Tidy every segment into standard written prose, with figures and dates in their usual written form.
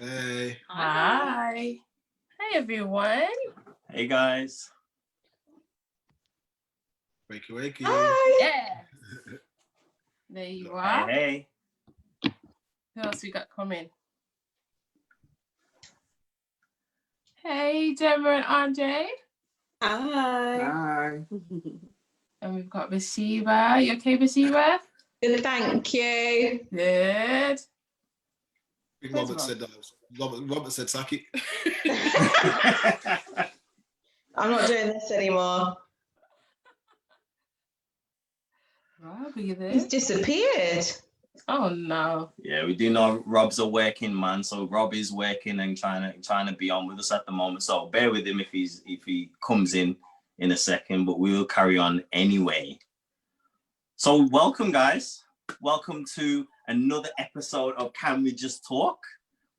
Hey. Hi. Hey, everyone. Hey, guys. Wakey. Hi. Yeah. There you are. Hey. Who else we got coming? Hey, Gemma and Andre. Hi. And we've got Bathsheba. You okay, Bathsheba? Good, thank you. Good. Robert said Saki. I'm not doing this anymore. Rob, are you there? He's disappeared. Oh no. Yeah, we do know Rob's a working man, so Rob is working and trying to be on with us at the moment. So bear with him if he comes in a second, but we will carry on anyway. So welcome, guys. Welcome to another episode of Can We Just Talk?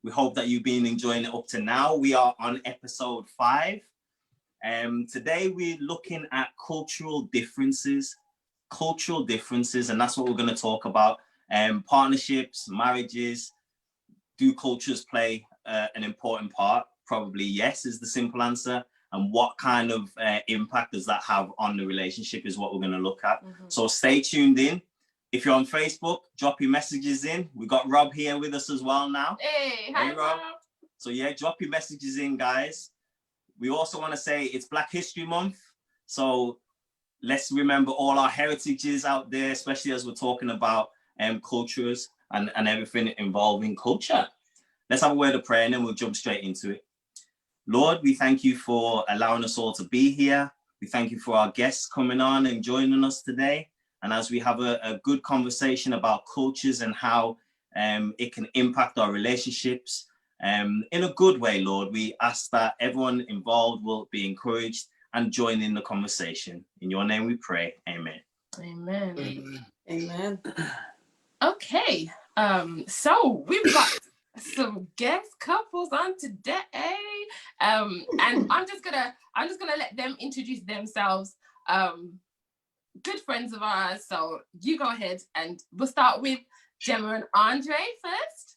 We hope that you've been enjoying it up to now. We are on episode 5. Today we're looking at cultural differences, and that's what we're going to talk about. Partnerships, marriages. Do cultures play an important part? Probably yes is the simple answer. And what kind of impact does that have on the relationship is what we're going to look at. Mm-hmm. So stay tuned in. If you're on Facebook, drop your messages in. We've got Rob here with us as well now. Hey, hi, Rob. So yeah, drop your messages in, guys. We also want to say it's Black History Month. So let's remember all our heritages out there, especially as we're talking about cultures and everything involving culture. Let's have a word of prayer and then we'll jump straight into it. Lord, we thank you for allowing us all to be here. We thank you for our guests coming on and joining us today. And as we have a good conversation about cultures and how it can impact our relationships in a good way, Lord, we ask that everyone involved will be encouraged and join in the conversation. In your name we pray. Amen. Amen. Okay. So we've got some guest couples on today. And I'm just gonna let them introduce themselves. Good friends of ours. So you go ahead and we'll start with Gemma and Andre first.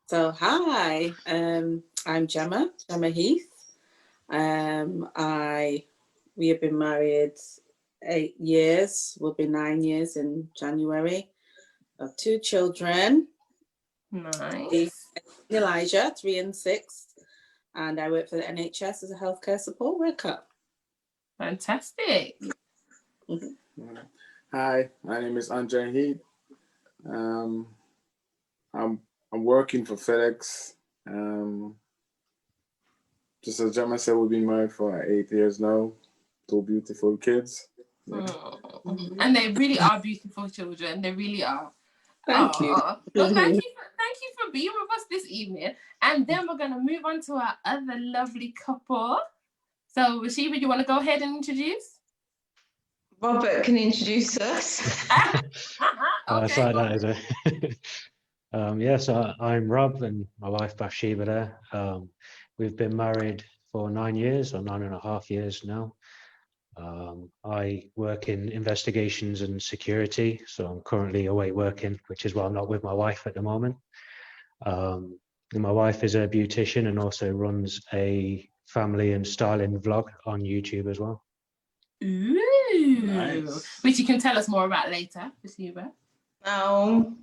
So hi, I'm Gemma Heath. We have been married 8 years. We'll be 9 years in January. I have 2 children. Nice. Elijah, 3 and 6, and I work for the NHS as a healthcare support worker. Fantastic. Mm-hmm. Hi, my name is Andre Heath. I'm working for FedEx. Just as Gemma said, we've been married for 8 years now. 2 beautiful kids. Yeah. Oh. And they really are beautiful children. They really are. Thank you. Well, thank you for being with us this evening. And then we're going to move on to our other lovely couple. So, Rashiva, you want to go ahead and introduce? Robert can introduce us. Okay. Sorry, that is it. So I'm Rob and my wife Bathsheba there. We've been married for 9 years or 9.5 years now. I work in investigations and security, so I'm currently away working, which is why I'm not with my wife at the moment. And my wife is a beautician and also runs a family and styling vlog on YouTube as well. Ooh, nice. Which you can tell us more about later, Bathsheba. Oh.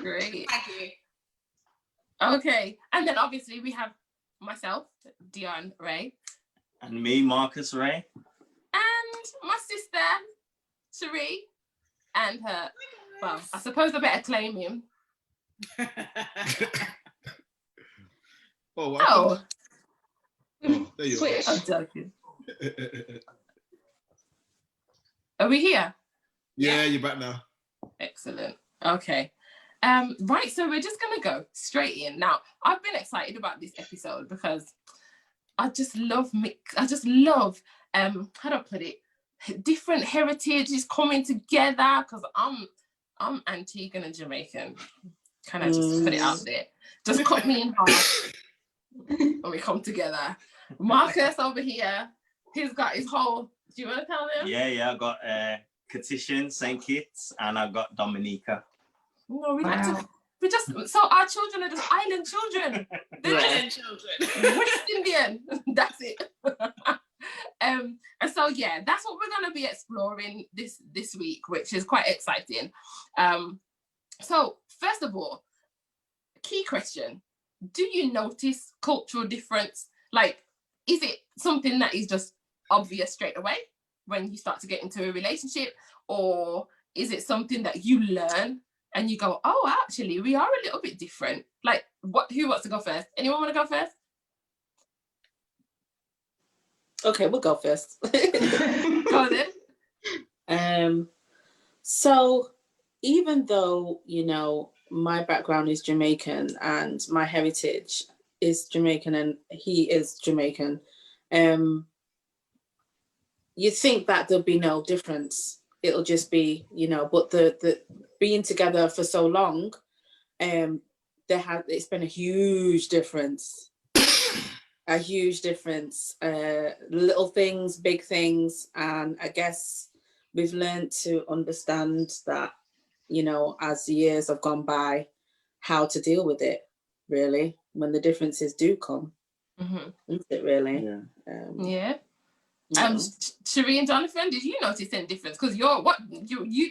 Great. Thank you. Okay, and then obviously we have myself, Dion Ray. And me, Marcus Ray. And my sister, Cherie. And her, well, I suppose I better claim him. Oh, wow. Oh, there you Switch. I'm joking. Are we here? Yeah, you're back now. Excellent. Okay. Right, so we're just gonna go straight in. Now, I've been excited about this episode because I just love how do I put it? Different heritages coming together because I'm Antiguan and Jamaican. Can I just put it out there? Just cut me in half when we come together. Marcus over here, he's got his whole. Do you want to tell them? Yeah. I got Katishan, St. Kitts, and I got Dominica. No, we Wow. have to. So our children are just island children. They're Island children. West Indian. That's it. And so yeah, that's what we're gonna be exploring this week, which is quite exciting. So first of all, key question: do you notice cultural difference? Like, is it something that is just obvious straight away when you start to get into a relationship, or is it something that you learn and you go, oh, actually, we are a little bit different? Like, who wants to go first? Anyone want to go first? Okay, we'll go first. Go then. So even though, my background is Jamaican and my heritage is Jamaican and he is Jamaican, you think that there'll be no difference. It'll just be, but the being together for so long, it's been a huge difference. A huge difference. Little things, big things, and I guess we've learned to understand that, as the years have gone by, how to deal with it, really, when the differences do come. Mm-hmm. Isn't it really? Yeah. Cherie and Jonathan, did you notice any difference? Because you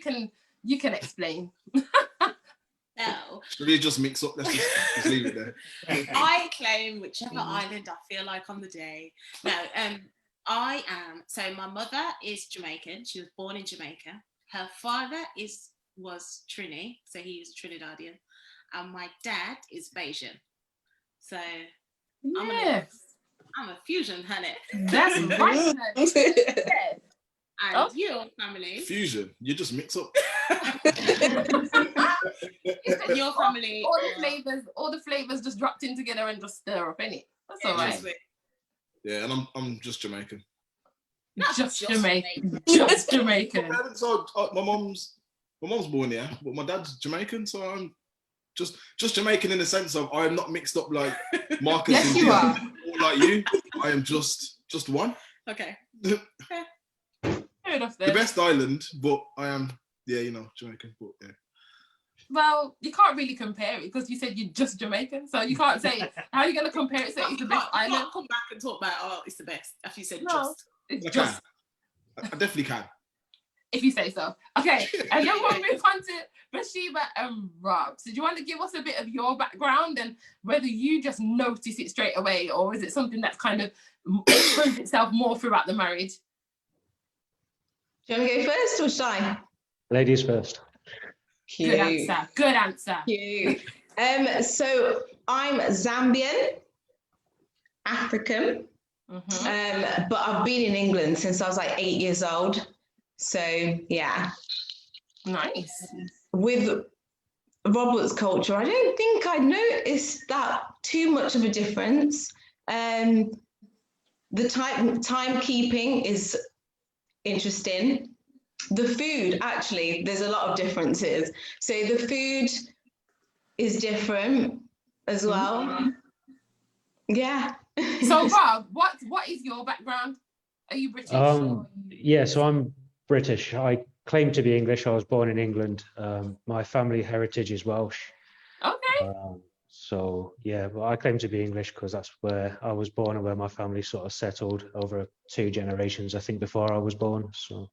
can explain. No. Really just mix up. Let's just leave it there. I claim whichever island I feel like on the day. No, I am. So my mother is Jamaican. She was born in Jamaica. Her father was Trini, so he was Trinidadian, and my dad is Bayesian. So I'm a fusion, honey. That's right. Yeah. And your family. Fusion. You just mix up. Your family. All the flavors just dropped in together and just stir up, innit? That's all right. Yeah, and I'm just Jamaican. Just Jamaican. Just Jamaican. So my mom's born here, but my dad's Jamaican, so I'm just Jamaican in the sense of I'm not mixed up like Marcus. Yes, you are. Or like you. I am just one. Okay. Fair enough then. The best island, but I am, Jamaican. But yeah. Well, you can't really compare it because you said you're just Jamaican, so you can't say how are you going to compare it. Say it's the best island. You can't come back and talk about it's the best after you said just. It's I just. I definitely can. If you say so. Okay, and then we'll move on to Bathsheba and Rob. So do you want to give us a bit of your background and whether you just notice it straight away, or is it something that's kind of exposed itself more throughout the marriage? Do you want to go first or should I? Ladies first. Cute. Good answer. Cute. So I'm Zambian, African, but I've been in England since I was like 8 years old. So yeah. Nice. With Robert's culture, I don't think I noticed that too much of a difference. The timekeeping is interesting. The food, actually, there's a lot of differences. So the food is different as well. Yeah. So Rob, what is your background? Are you British? Yeah, so I'm British. I claim to be English. I was born in England. My family heritage is Welsh. Okay. So yeah, but I claim to be English because that's where I was born and where my family sort of settled over 2 generations, I think, before I was born. So.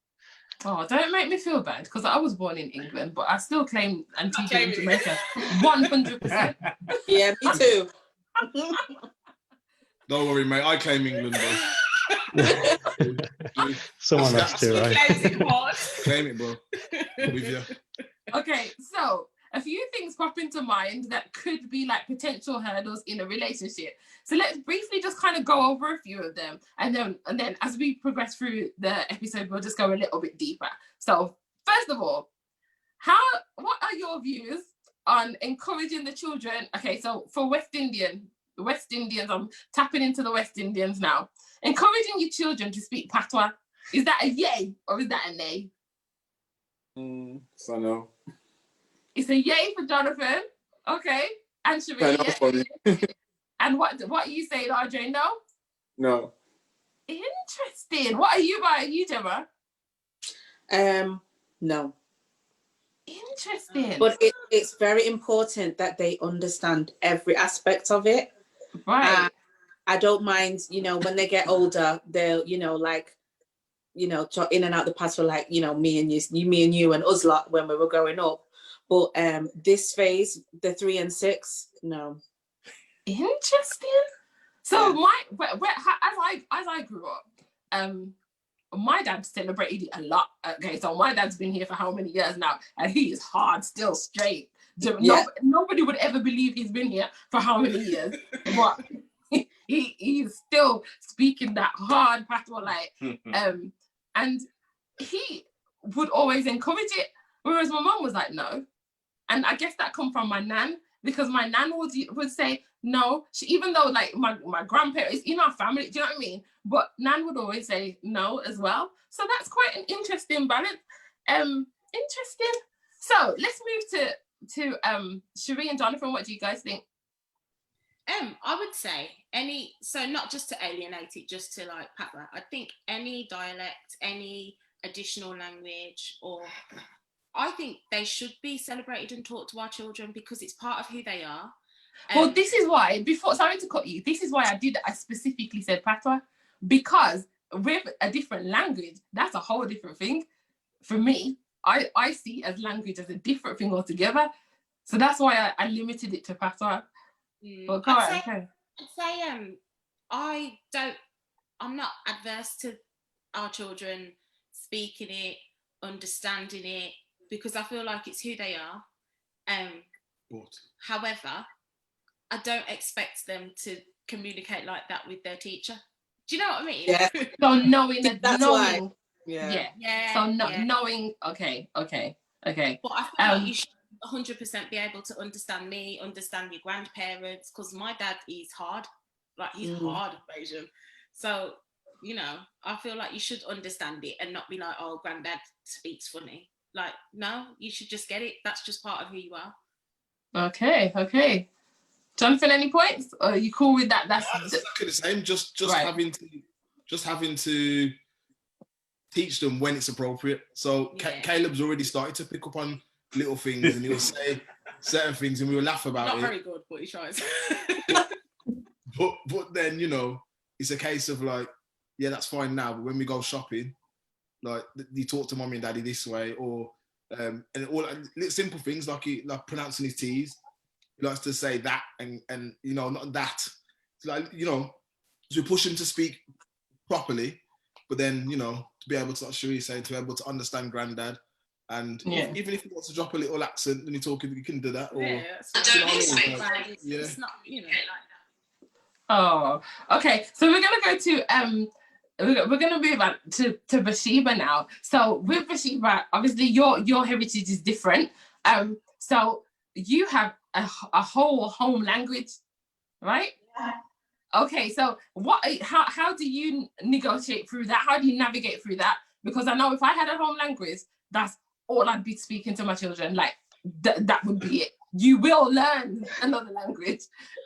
Oh, don't make me feel bad because I was born in England, but I still claim Antigua and Jamaica 100%. Yeah, me too. Don't worry, mate. I claim England, bro. Someone has to, right? Claim it, bro. I'm with you. Okay, so a few things pop into mind that could be like potential hurdles in a relationship. So let's briefly just kind of go over a few of them, and then as we progress through the episode, we'll just go a little bit deeper. So first of all, what are your views on encouraging the children? Okay, so for West Indians, I'm tapping into the West Indians now. Encouraging your children to speak patois, is that a yay or is that a nay? So no. It's a yay for Jonathan. Okay. And Cherie. And what are you saying, RJ? No? No. Interesting. What are you, Gemma? No. Interesting. But it's very important that they understand every aspect of it. Right. I don't mind, you know, when they get older, they'll, you know, like, you know, in and out the past for like, you know, me and you and us lot when we were growing up. But this phase, the 3 and 6, no. Interesting. So as I grew up, my dad celebrated it a lot. Okay, so my dad's been here for how many years now, and he is hard, still straight. Nobody would ever believe he's been here for how many years, but he's still speaking that hard patois, like, and he would always encourage it, whereas my mum was like, no. And I guess that come from my nan, because my nan would say no. Even though like my grandparents in our family, do you know what I mean? But nan would always say no as well. So that's quite an interesting balance. Interesting. So let's move to Cherie and Jonathan. What do you guys think? I would say not just to alienate it, just to like patois. I think any dialect, any additional language, or I think they should be celebrated and taught to our children because it's part of who they are. Well, this is why, sorry to cut you, this is why I specifically said patois, because with a different language, that's a whole different thing. For me, I see as language as a different thing altogether. So that's why I limited it to patois. But I'd say I'm not adverse to our children speaking it, understanding it, because I feel like it's who they are. However, I don't expect them to communicate like that with their teacher. Do you know what I mean? Yeah. So knowing that, Why. Knowing. Okay. But I feel like you should 100% be able to understand me, understand your grandparents, because my dad is hard. Like, he's hard Asian. So, you know, I feel like you should understand it and not be like, oh, granddad speaks funny. Like, no, you should just get it. That's just part of who you are. Okay. Jonathan, any points? Or are you cool with that? That's exactly the same. Just right. having to teach them when it's appropriate. So Caleb's already started to pick up on little things, and he'll say certain things, and we'll laugh about it. Not very good, but he tries. but then, you know, it's a case of like, yeah, that's fine now, but when we go shopping, like, you talk to mommy and daddy this way, or and all simple things like pronouncing his T's. He likes to say that and you know, not that. It's like, you know, so we push him to speak properly, but then, you know, to be able to, like Cherie saying, to be able to understand granddad. And even if he wants to drop a little accent when you're talking, you can do that. Or, it's not, you know, like that. Oh, okay. So we're gonna go to we're gonna move on to Bathsheba now. So with Bathsheba, obviously your heritage is different. So you have a whole home language, right? Yeah. Okay. So how do you negotiate through that? How do you navigate through that? Because I know if I had a home language, that's all I'd be speaking to my children. Like that would be it. You will learn another language.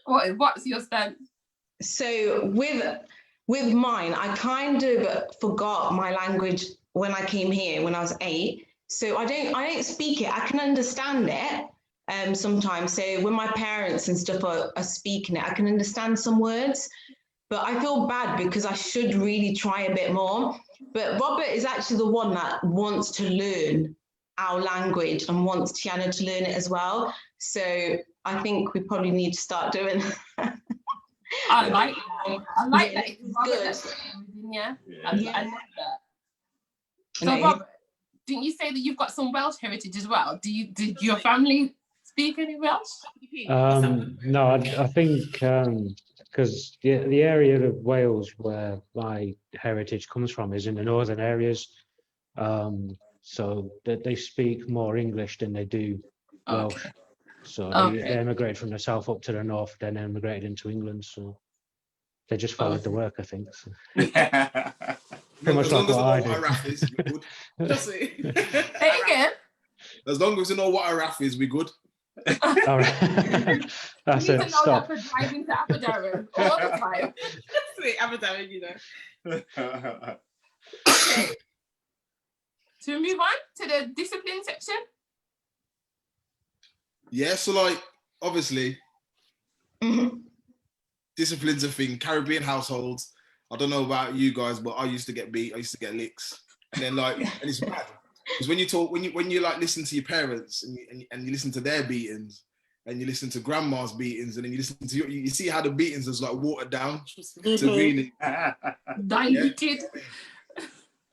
What's your stance? So with mine, I kind of forgot my language when I came here when I was 8. So I don't speak it. I can understand it sometimes. So when my parents and stuff are speaking it, I can understand some words. But I feel bad because I should really try a bit more. But Robert is actually the one that wants to learn our language and wants Tiana to learn it as well. So I think we probably need to start doing that. I like that. It's good. I love that. So Robert, didn't you say that you've got some Welsh heritage as well? Did your family speak any Welsh? No, I think because the area of Wales where my heritage comes from is in the northern areas, so that they speak more English than they do Welsh. Okay. So they emigrated from the south up to the north, then emigrated into England. So they just followed the work, I think. So. Pretty much like what I do. Say again. As long as you know what a RAF is, we're good. All right. That's you it. need to know Stop. that for driving to Aberdaron all the time. Sweet Aberdaron, you know. Okay. So we move on to the discipline section. Yeah, so like obviously Mhm. discipline's a thing. Caribbean households. I don't know about you guys, but I used to get beat. I used to get licks, and then like, and it's bad because when you like listen to your parents and you listen to their beatings, and you listen to grandma's beatings, and then you listen to you see how the beatings is like watered down to really Diluted.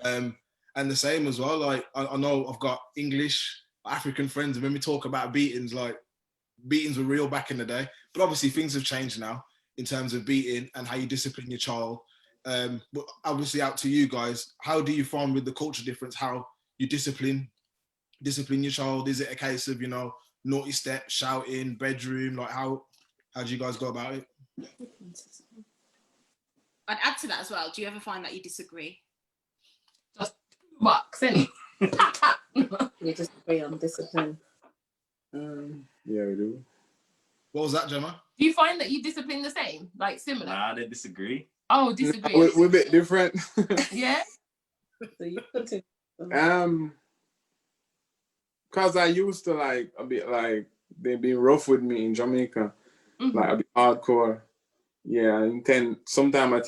And the same as well. Like I know I've got English African friends, and when we talk about beatings, like beatings were real back in the day, but obviously things have changed now in terms of beating and how you discipline your child. But obviously, out to you guys. How do you find with the culture difference how you discipline your child? Is it a case of naughty step, shouting, bedroom? Like how do you guys go about it? I'd add to that as well. Do you ever find that you disagree? Just box, innit? We disagree on discipline. Yeah, we do. What was that, Gemma? Do you find that you discipline the same, like similar? Nah, they disagree. Oh, disagree. We're a bit different. Yeah. So you continue. Cause I used to like a bit like they've been rough with me in Jamaica, Mm-hmm. like a bit hardcore. Yeah, and then sometimes I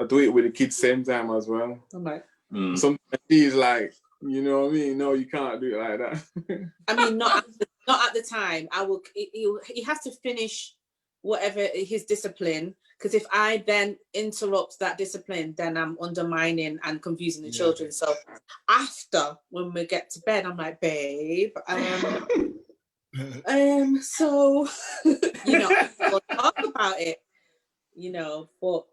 do it with the kids same time as well. I'm like, Sometimes he's like, you know what I mean? No, you can't do it like that. I mean, not at the time. I will. He has to finish whatever his discipline. Because if I then interrupt that discipline, then I'm undermining and confusing the children. So after, when we get to bed, I'm like, babe, so we'll talk about it, but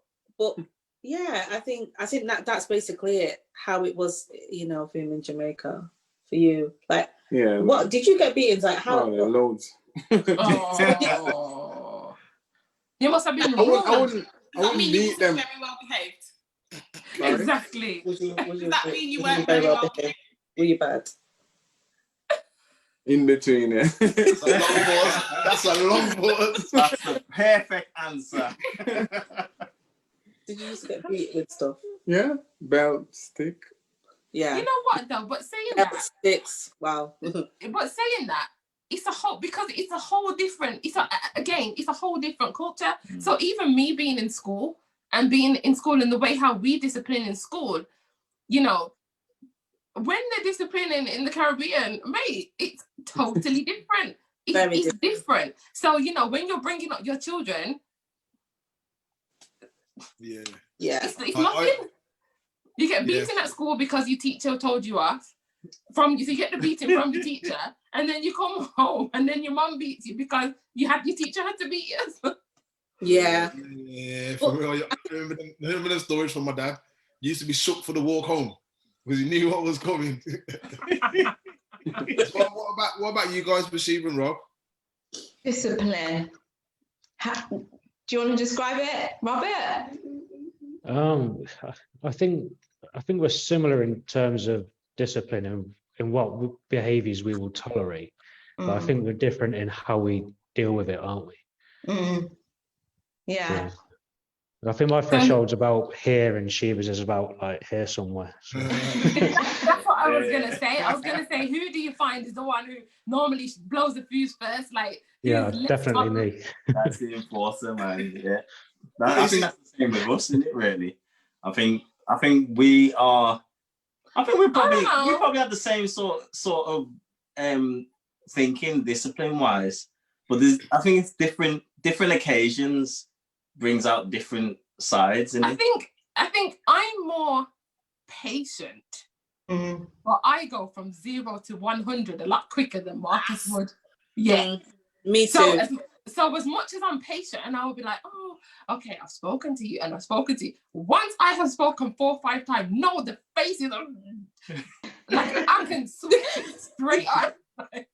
yeah, I think that's basically it. How it was, for him in Jamaica, for you, like, yeah. What did you get beatings like? How? Loads. Oh. You must have been I wouldn't Does that mean you beat were them. very well behaved? Sorry? Exactly. Does that mean you weren't very well behaved? Were you bad? In between, yeah. That's a long pause. That's the perfect answer. Did you just get beat with stuff? Yeah, belt, stick. Yeah. You know what though? But saying Belt, that, sticks. Wow. but saying that, it's a whole different. It's a whole different culture. So even me being in school and being in school and the way how we discipline in school, when they're disciplining in the Caribbean, mate, it's totally different. It's different. So when you're bringing up your children, it's nothing. You get beaten at school because your teacher told you off. You get the beating from your teacher, and then you come home, and then your mum beats you because your teacher had to beat you. Yeah. Yeah, for real. I remember the stories from my dad. He used to be shook for the walk home because he knew what was coming. What about you guys, Bashir and Rob? Discipline. Do you want to describe it, Robert? I think we're similar in terms of discipline and in what behaviours we will tolerate, but I think we're different in how we deal with it, aren't we? Yeah. I think my threshold's about here and Sheba's is about like here somewhere. So. That's what I was gonna say. I was gonna say, who do you find is the one who normally blows the fuse first? Like, yeah, definitely me. That's the enforcer, man. Yeah, I think that's the same with us, isn't it? Really, I think we are. I think we probably have the same sort of thinking, discipline wise, but I think it's different occasions brings out different sides. I think I'm more patient, but I go from 0 to 100 a lot quicker than Marcus would. Yeah, me too. So as much as I'm patient, and I will be like, oh, okay, I've spoken to you, and I've spoken to you. Once I have spoken 4 or 5 times, no, the face is like I can switch it straight on. Like,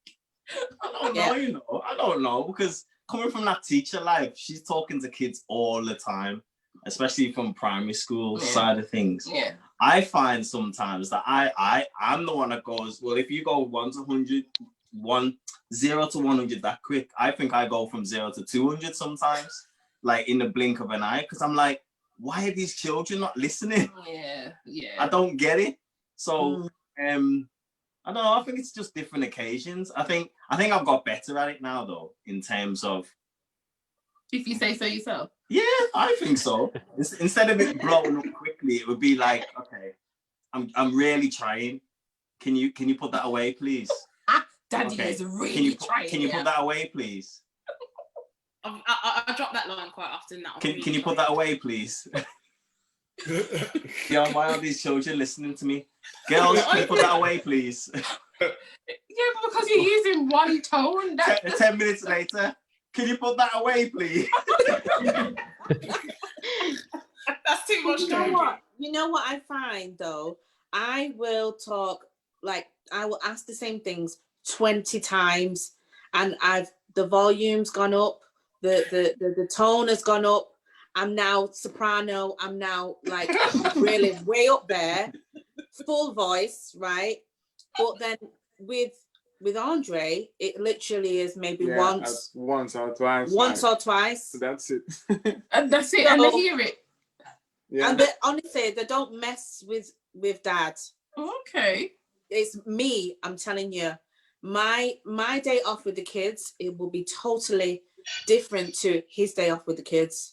I don't know, because coming from that teacher life, she's talking to kids all the time, especially from primary school side of things. Yeah. I find sometimes that I'm the one that goes, well, if you go 1 to 100, 0 to 100 that quick, I think I go from 0 to 200 sometimes, like in the blink of an eye, because I'm like, why are these children not listening? Yeah. I don't get it. So, I don't know. I think it's just different occasions. I think I've got better at it now, though, in terms of. If you say so yourself. Yeah, I think so. Instead of it blowing up quickly, it would be like, okay, I'm really trying. Can you put that away, please? Daddy is really trying. Can you put that away, please? I drop that line quite often. Can you put that away, please? Yeah, why are these children listening to me? Girls, can you put that away, please? Yeah, because you're using one tone. 10 minutes later, can you put that away, please? That's too much. You know what I find though? I will talk, like, I will ask the same things 20 times, and the volume's gone up, the tone has gone up. I'm now soprano. I'm now like really way up there, full voice, right? But then with Andre, it literally is maybe once or twice. Or twice. So that's it. And that's it. And they hear it. Yeah. And honestly, they don't mess with Dad. Okay. It's me. I'm telling you, my day off with the kids, it will be totally different to his day off with the kids.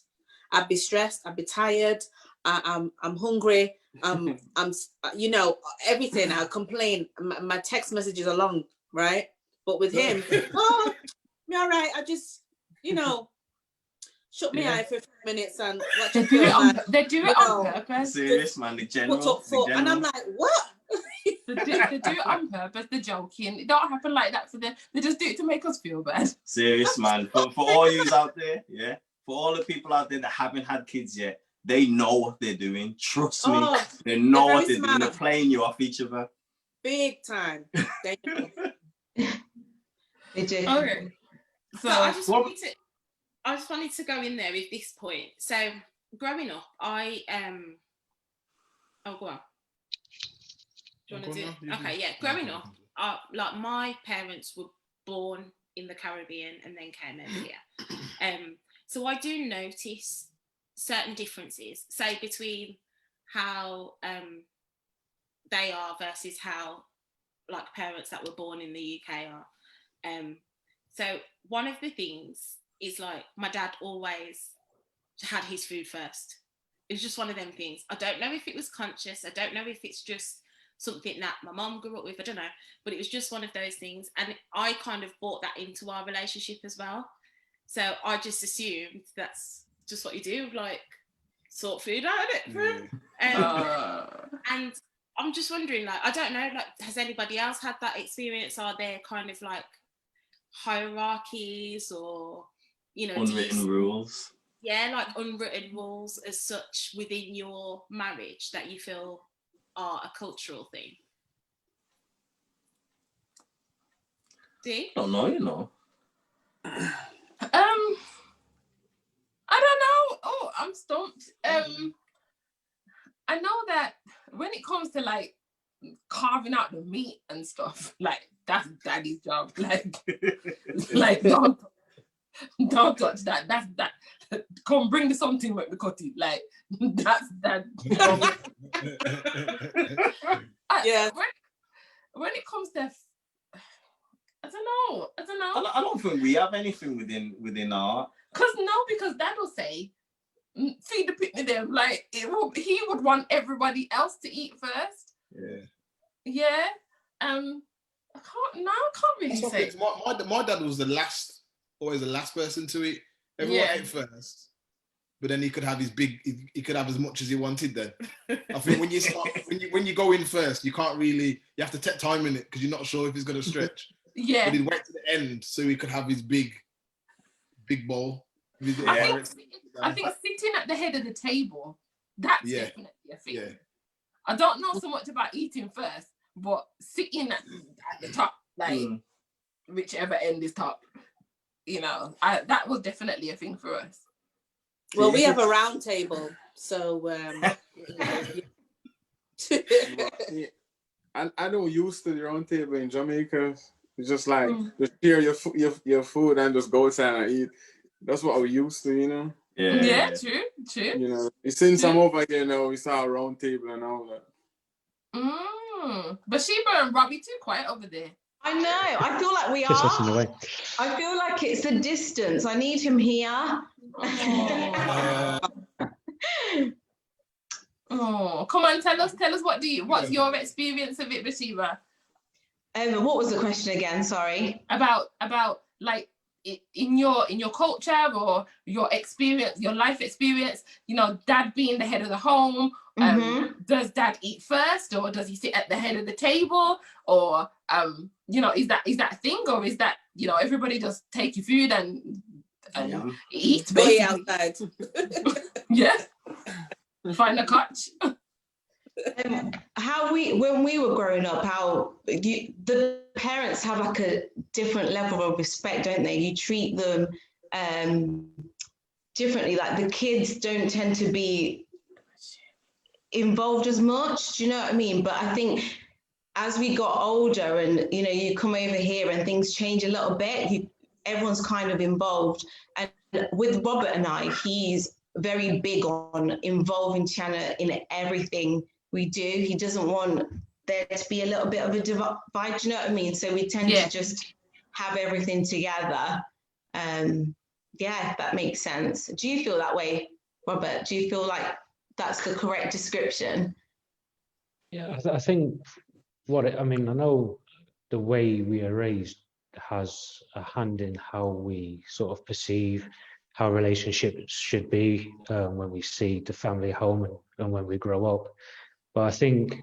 I'd be stressed. I'd be tired. I'm hungry. I'm you know, everything. I complain. My text messages are long, right? But with him, oh, me all right. I just, you know, shut my eye for a few minutes and watch they do it on purpose. Serious man, the general. And I'm like, what? They do it on purpose. They're joking. It don't happen like that for them. They just do it to make us feel bad. Serious man. For all yous out there, yeah. For all the people out there that haven't had kids yet, they know what they're doing. Trust me. They know what they're doing. They're playing you off each other. Big time. They do. They do. Okay. So I just wanted to go in there with this point. So growing up, I oh, go on. Do you want to do it? Okay, yeah. Growing up, like my parents were born in the Caribbean and then came over here. So I do notice certain differences, say between how they are versus how like parents that were born in the UK are. So one of the things is like my dad always had his food first. It was just one of them things. I don't know if it was conscious. I don't know if it's just something that my mom grew up with. I don't know, but it was just one of those things. And I kind of brought that into our relationship as well. So I just assumed that's just what you do, like sort food out of it for him. And I'm just wondering, like, I don't know, like, has anybody else had that experience? Are there kind of like hierarchies or, you know, unwritten rules? Yeah, like unwritten rules as such within your marriage that you feel are a cultural thing. I don't know, you know. I don't know. Oh, I'm stumped. I know that when it comes to like carving out the meat and stuff, like that's daddy's job. Like don't touch that. That's that. Come bring me something with me cut it. Like that's that. Yeah. When it comes to, I don't know. I don't think we have anything within our. Because Dad will say, feed the picnic them. Like he would want everybody else to eat first. Yeah. I can't really say. My dad was always the last person to eat. Everyone ate first, but then he could have he could have as much as he wanted then. I think when you go in first, you can't really, you have to take time in it because you're not sure if he's going to stretch. Yeah. But he'd wait to the end so he could have his big bowl. I think sitting at the head of the table, that's definitely a thing. Yeah. I don't know so much about eating first, but sitting at the top, like whichever end is top, you know, that was definitely a thing for us. Well, we have a round table, so I don't used to the round table in Jamaica. It's just like just share your food and just go outside and eat. That's what we used to, you know. Yeah, true. You know, since I'm over here now, we saw a round table and all that. Bathsheba and Robbie too quiet over there. I know. I feel like we Just listen are. away. I feel like it's the distance. I need him here. Oh, come on, tell us what's your experience of it, Bathsheba? What was the question again? Sorry. About like in your culture or your experience, your life experience, you know, dad being the head of the home. Does dad eat first, or does he sit at the head of the table, or you know, is that a thing, or is that, you know, everybody just take your food and eat Go outside? Yeah, find a couch. When we were growing up, the parents have like a different level of respect, don't they? You treat them differently. Like the kids don't tend to be involved as much. Do you know what I mean? But I think as we got older, and you know, you come over here and things change a little bit. Everyone's kind of involved, and with Robert and I, he's very big on involving Tiana in everything we do. He doesn't want there to be a little bit of a divide, do you know what I mean? So we tend to just have everything together. If that makes sense. Do you feel that way, Robert? Do you feel like that's the correct description? Yeah, I think I know the way we are raised has a hand in how we sort of perceive how relationships should be when we see the family home and when we grow up. But I think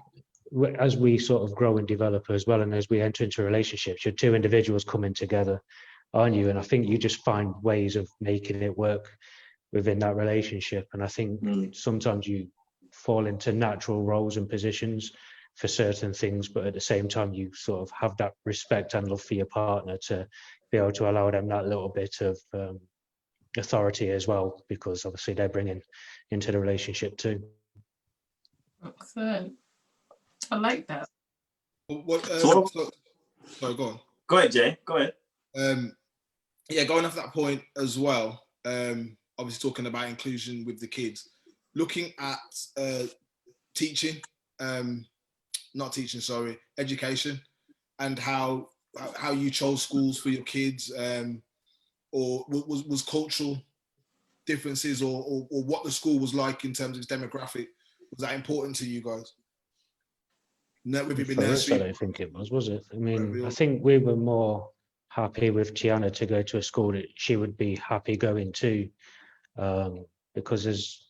as we sort of grow and develop as well, and as we enter into relationships, you're two individuals coming together, aren't you? And I think you just find ways of making it work within that relationship. And I think sometimes you fall into natural roles and positions for certain things, but at the same time, you sort of have that respect and love for your partner to be able to allow them that little bit of authority as well, because obviously they're bringing into the relationship too. Excellent. I like that. Sorry, go on. Go ahead, Jay. Go ahead. Going off that point as well, obviously talking about inclusion with the kids, looking at education, and how you chose schools for your kids, or was cultural differences or what the school was like in terms of its demographic, was that important to you guys? No, we've been there. I don't think it was it? I mean, I think we were more happy with Tiana to go to a school that she would be happy going to, because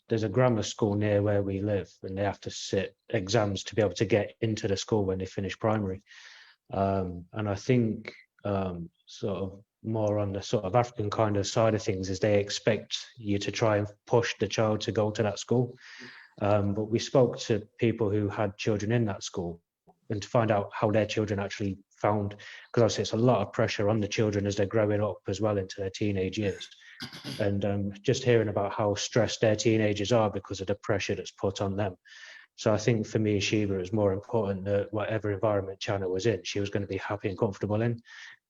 there's a grammar school near where we live, and they have to sit exams to be able to get into the school when they finish primary. And I think sort of more on the sort of African kind of side of things is they expect you to try and push the child to go to that school. But we spoke to people who had children in that school and to find out how their children actually found, because obviously it's a lot of pressure on the children as they're growing up as well into their teenage years. And just hearing about how stressed their teenagers are because of the pressure that's put on them. So I think for me, Sheba, it was more important that whatever environment Tiana was in, she was going to be happy and comfortable in.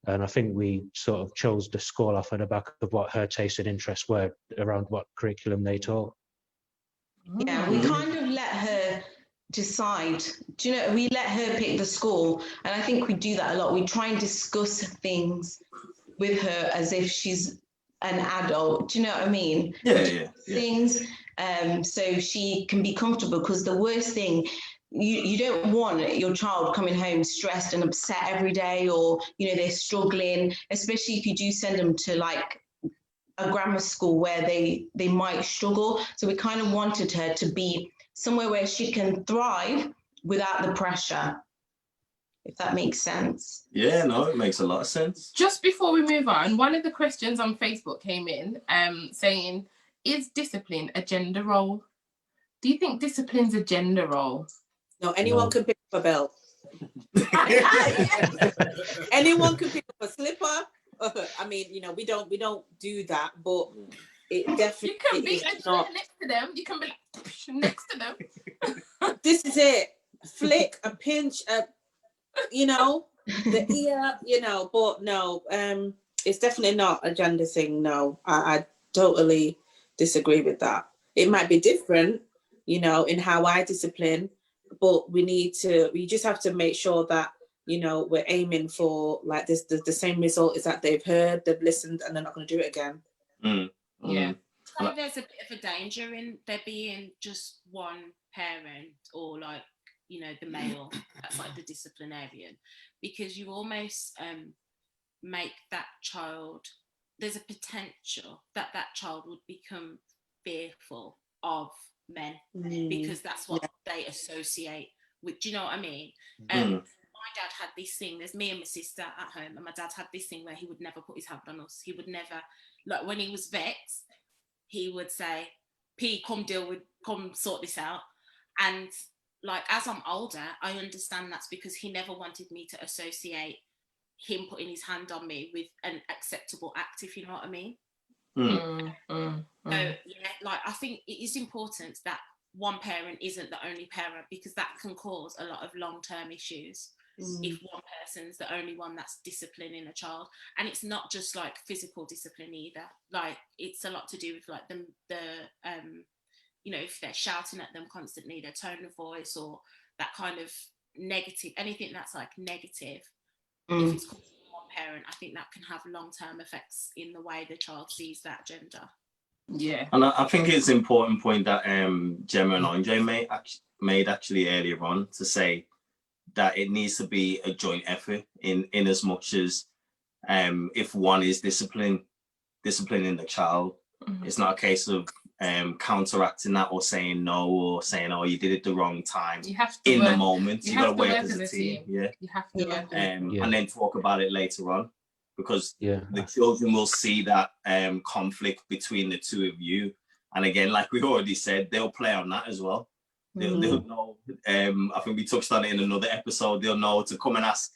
And I think we sort of chose the school off of the back of what her taste and interests were around what curriculum they taught. Yeah, we kind of let her decide. Do you know, we let her pick the school. And I think we do that a lot. We try and discuss things with her as if she's an adult. Do you know what I mean? Yeah. Things so she can be comfortable, because the worst thing, you don't want your child coming home stressed and upset every day, or, you know, they're struggling, especially if you do send them to like a grammar school where they might struggle. So we kind of wanted her to be somewhere where she can thrive without the pressure, if that makes sense. Yeah, no, it makes a lot of sense. Just before we move on, one of the questions on Facebook came in saying, is discipline a gender role? Do you think discipline's a gender role? No, anyone can pick up a belt. Anyone can pick up a slipper. I mean, you know, we don't do that, but it definitely you can be not next to them. You can be like, next to them. This is it. Flick, a pinch, you know, the ear, you know. But no, it's definitely not a gender thing. No, I totally disagree with that. It might be different, you know, in how I discipline, but we just have to make sure that, you know, we're aiming for like this, the same result is that they've heard, they've listened, and they're not going to do it again. Yeah. So there's a bit of a danger in there being just one parent, or like, you know, the male that's like the disciplinarian, because you almost make that child, there's a potential that that child would become fearful of men because that's what they associate with. Do you know what I mean? My dad had this thing, there's me and my sister at home, and my dad had this thing where he would never put his hand on us. He would never, like when he was vexed, he would say, P, come sort this out. And like, as I'm older, I understand that's because he never wanted me to associate him putting his hand on me with an acceptable act, if you know what I mean. So yeah, like I think it is important that one parent isn't the only parent, because that can cause a lot of long-term issues if one person's the only one that's disciplining a child. And it's not just like physical discipline either, like it's a lot to do with like the you know, if they're shouting at them constantly, their tone of voice, or that kind of negative, anything that's like negative, if it's caused by one parent, I think that can have long-term effects in the way the child sees that gender. Yeah. And I think it's an important point that Gemma and Andre made actually earlier on, to say that it needs to be a joint effort in as much as if one is disciplining the child, it's not a case of counteracting that or saying no, or saying, oh, you did it the wrong time. You have to in work, the moment. You got to work as a team. Yeah. You have to work. And then talk about it later on, because the children will see that conflict between the two of you. And again, like we already said, they'll play on that as well. They'll know. I think we touched on it in another episode. They'll know to come and ask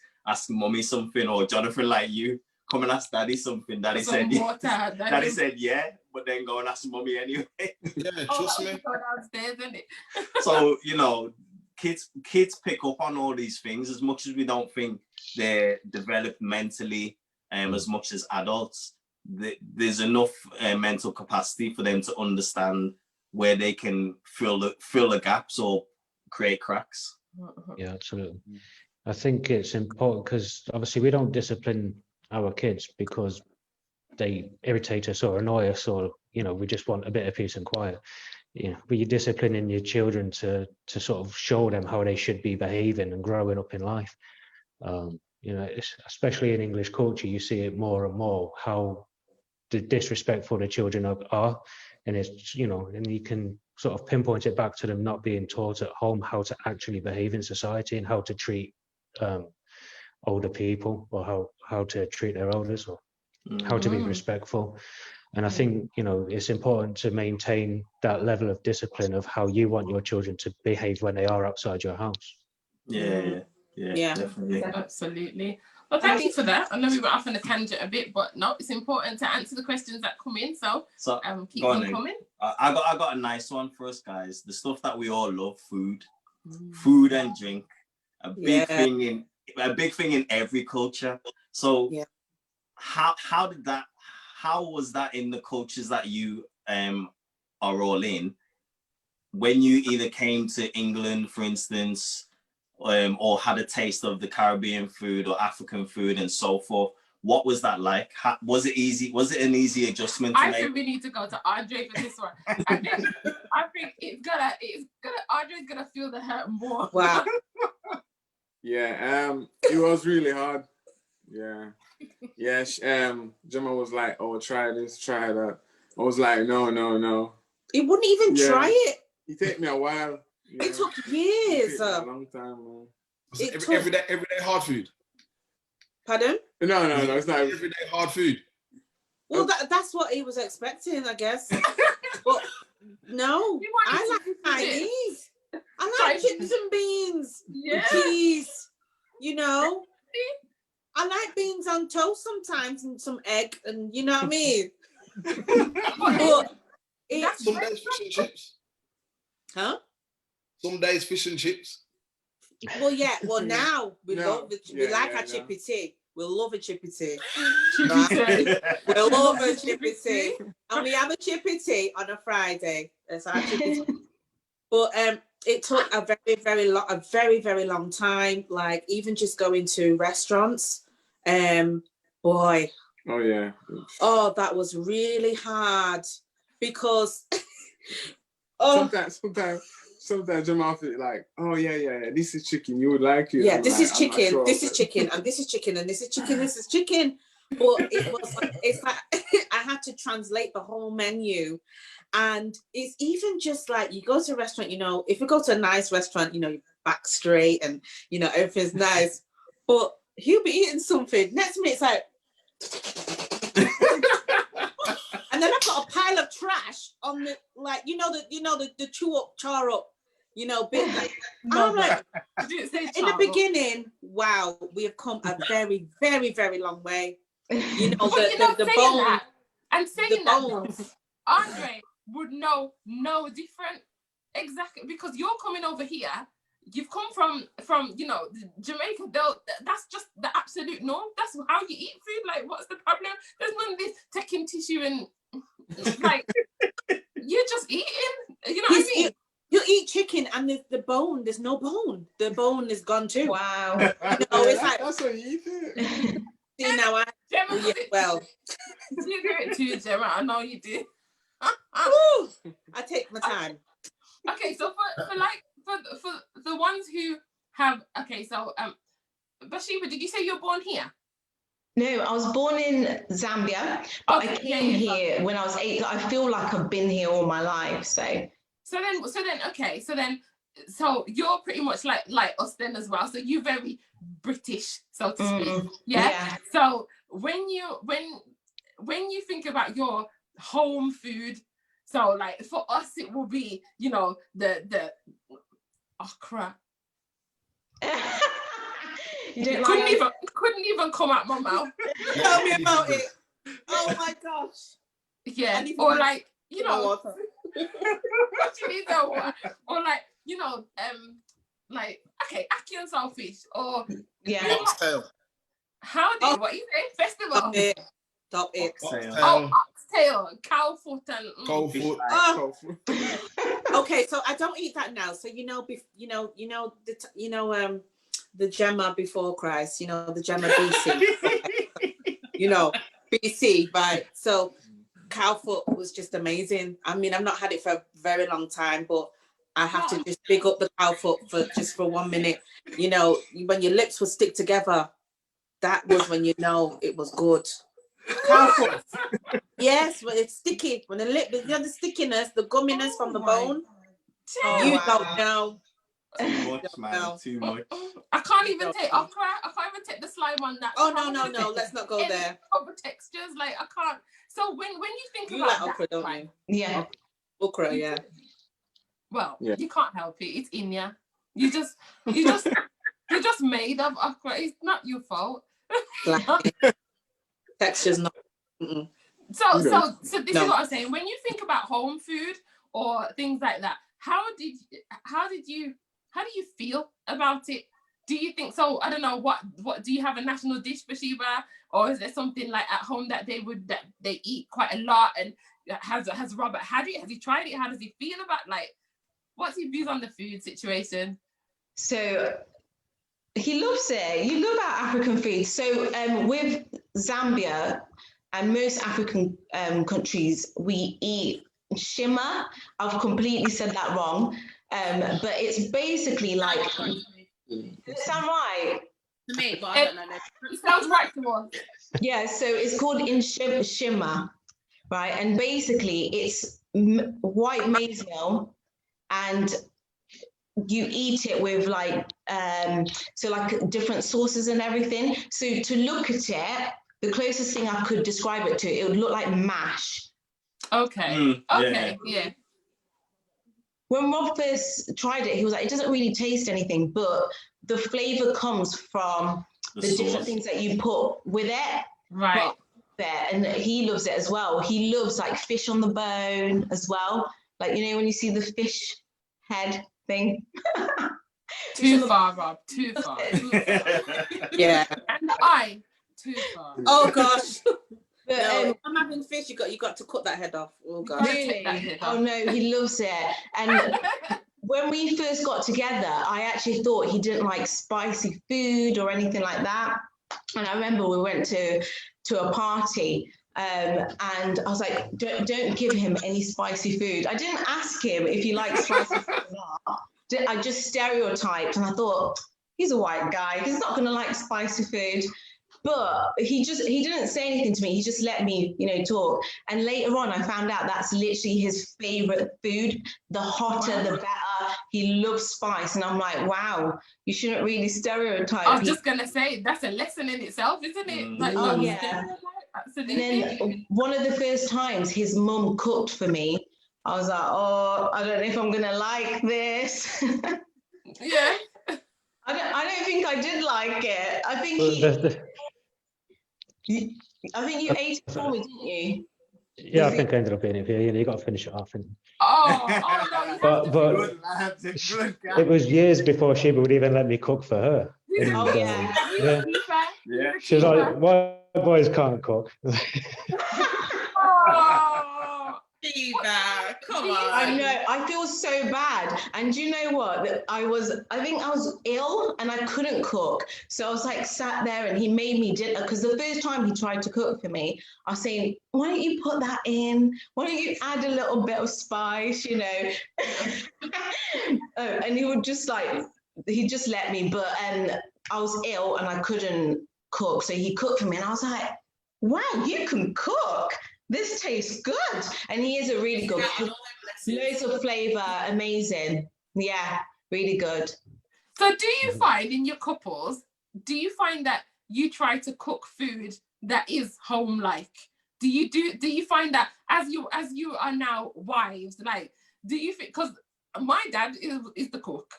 mommy something, or Jonathan, like you, come and ask daddy something. Daddy said yeah, but then go and ask mommy anyway. Yeah, trust me. Downstairs, isn't it? So, you know, kids pick up on all these things, as much as we don't think they're developed mentally as much as adults. There's enough mental capacity for them to understand where they can fill the gaps or create cracks. Yeah, absolutely. I think it's important because obviously we don't discipline our kids because they irritate us or annoy us, or, you know, we just want a bit of peace and quiet. You know, but you're disciplining your children to sort of show them how they should be behaving and growing up in life. You know, especially in English culture, you see it more and more, how disrespectful the children are. And it's, you know, and you can sort of pinpoint it back to them not being taught at home how to actually behave in society and how to treat older people, or how to treat their elders, or how to be respectful. And I think, you know, it's important to maintain that level of discipline of how you want your children to behave when they are outside your house. Yeah, definitely. Absolutely. Well, thank you for that. I know we went off on a tangent a bit, but no, it's important to answer the questions that come in. So keep them coming. I got a nice one for us, guys. The stuff that we all love: food and drink. A big thing in every culture. So how was that in the cultures that you are all in? When you either came to England, for instance, or had a taste of the Caribbean food or African food and so forth, what was that like? Was it easy? Was it an easy adjustment to make? I think we need to go to Andre for this one. I think it's gonna Andre's gonna feel the hurt more. Wow. Yeah, it was really hard. Yeah. Gemma was like, oh, try this, try that. I was like, no. He wouldn't even try it. It took me a while. Yeah. It took years. It took a long time, man. Everyday hard food. Pardon? No, it's not everyday hard food. Well, that's what he was expecting, I guess. But no, I like Chinese. I like chips and beans, cheese. You know, I like beans on toast sometimes, and some egg, and you know what I mean. But some days fish and chips. Huh? Some days fish and chips. Well, yeah. Well, now we love we like our chippy tea. We love a chippy tea. Right? We love a chippy tea, and we have a chippy tea on a Friday. That's our chippy tea. But it took a very long time. Like even just going to restaurants, boy. Oh yeah. Oh, that was really hard because sometimes your mouth is like, oh yeah, this is chicken. You would like it. Yeah, I'm this like, is I'm not chicken. sure, This is but- chicken, and this is chicken, and this is chicken. This is chicken. But it was like it's like I had to translate the whole menu, and it's even just like you go to a restaurant. You know, if you go to a nice restaurant, you know, your back straight and you know everything's nice. But he'll be eating something. Next minute, it's like. And then I've got a pile of trash on the like the chew up char up bit. Like, I'm like in the beginning, wow, we have come a very very very long way. You know the bone that, and saying the that bones. Andre would know no different exactly because you're coming over here. You've come from Jamaica. That's just the absolute norm. That's how you eat food. Like, what's the problem? There's none of this taking tissue and like you're just eating. You know what I mean? You eat chicken and the bone. There's no bone. The bone is gone too. Wow. It's like that's what you eat it. See now Gemma, well. You do it too, Gemma. I know you do. I take my time. Okay, so for the ones who have Bathsheba, did you say you're born here? No, I was born in Zambia, but I came here when I was 8. I feel like I've been here all my life. So you're pretty much like us then as well. So you're very British, so to speak. Yeah. So when you think about your home food, so like for us it will be the okra. Couldn't even come out my mouth. Tell me about it. Oh my gosh. Yeah. Or like or like like okay, ackee and saltfish or Oxtail. What you say? Festival. Stop it. Oxtail, cow foot and Cold foot. Okay, so I don't eat that now. So the Gemma before Christ, the Gemma BC. BC, right? So cow foot was just amazing. I mean, I've not had it for a very long time, but I have to just big up the cow foot for 1 minute. When your lips would stick together, that was when it was good. Cow foot. Yes, when it's sticky, when the lip, the stickiness, the gumminess from the bone. You don't know. Too much, man. Too much. I can't even take okra. I can't even take the slime on that. Oh no. Let's not go there. Other textures, like I can't. So when you think you about like okra, don't you? Yeah. Okra, yeah. Well, you can't help it. It's in you. You're just made of okra. It's not your fault. Texture's not. Mm-mm. So this is what I'm saying. When you think about home food or things like that, how do you feel about it? Do you think so? I don't know. What do you have a national dish, Bathsheba, or is there something like at home that they eat quite a lot? And has Robert had it? Has he tried it? How does he feel about what's his views on the food situation? So he loves it. You love our African food. So with Zambia and most African countries, we eat shima. I've completely said that wrong. But it's basically like, does it sound right? To me, but I don't know. It sounds right to us. Yeah, so it's called shima, right? And basically it's white maize meal, and you eat it with different sauces and everything. So to look at it, the closest thing I could describe it to, it would look like mash. Okay. Yeah. When Rob first tried it, he was like, it doesn't really taste anything, but the flavor comes from the different things that you put with it. Right. There, and he loves it as well. He loves like fish on the bone as well. Like, when you see the fish head thing. Too far, Rob. Too far. Yeah. And too far. Oh gosh. But, if I'm having fish, you got to cut that head off. Oh gosh. Really? Oh no, he loves it. And when we first got together, I actually thought he didn't like spicy food or anything like that. And I remember we went to a party, and I was like, don't give him any spicy food. I didn't ask him if he likes spicy food or not. I just stereotyped, and I thought, he's a white guy, he's not going to like spicy food. But he didn't say anything to me. He just let me, talk. And later on, I found out that's literally his favorite food. The hotter, the better. He loves spice. And I'm like, wow, you shouldn't really stereotype. I was just going to say, that's a lesson in itself, isn't it? Like, oh, yeah. Absolutely. And then one of the first times his mum cooked for me, I was like, oh, I don't know if I'm going to like this. Yeah. I don't think I did like it. I think you ate it for me, didn't you? Yeah, I think I ended up eating it for you. You got to finish it off. And... no, but it was years before Sheba would even let me cook for her. And, yeah. She was like, "Why boys can't cook?" Come on. I know. I feel so bad. And you know what? I think I was ill and I couldn't cook. So I was like sat there and he made me dinner, because the first time he tried to cook for me, I was saying, why don't you put that in? Why don't you add a little bit of spice, and he would just he just let me, but I was ill and I couldn't cook. So he cooked for me and I was like, wow, you can cook. This tastes good. And he is a really good cook. Loads of flavor, amazing. Yeah, really good. So do you find in your couples, do you find that you try to cook food that is home-like? Do you find that as you are now wives, like, do you think, because my dad is the cook,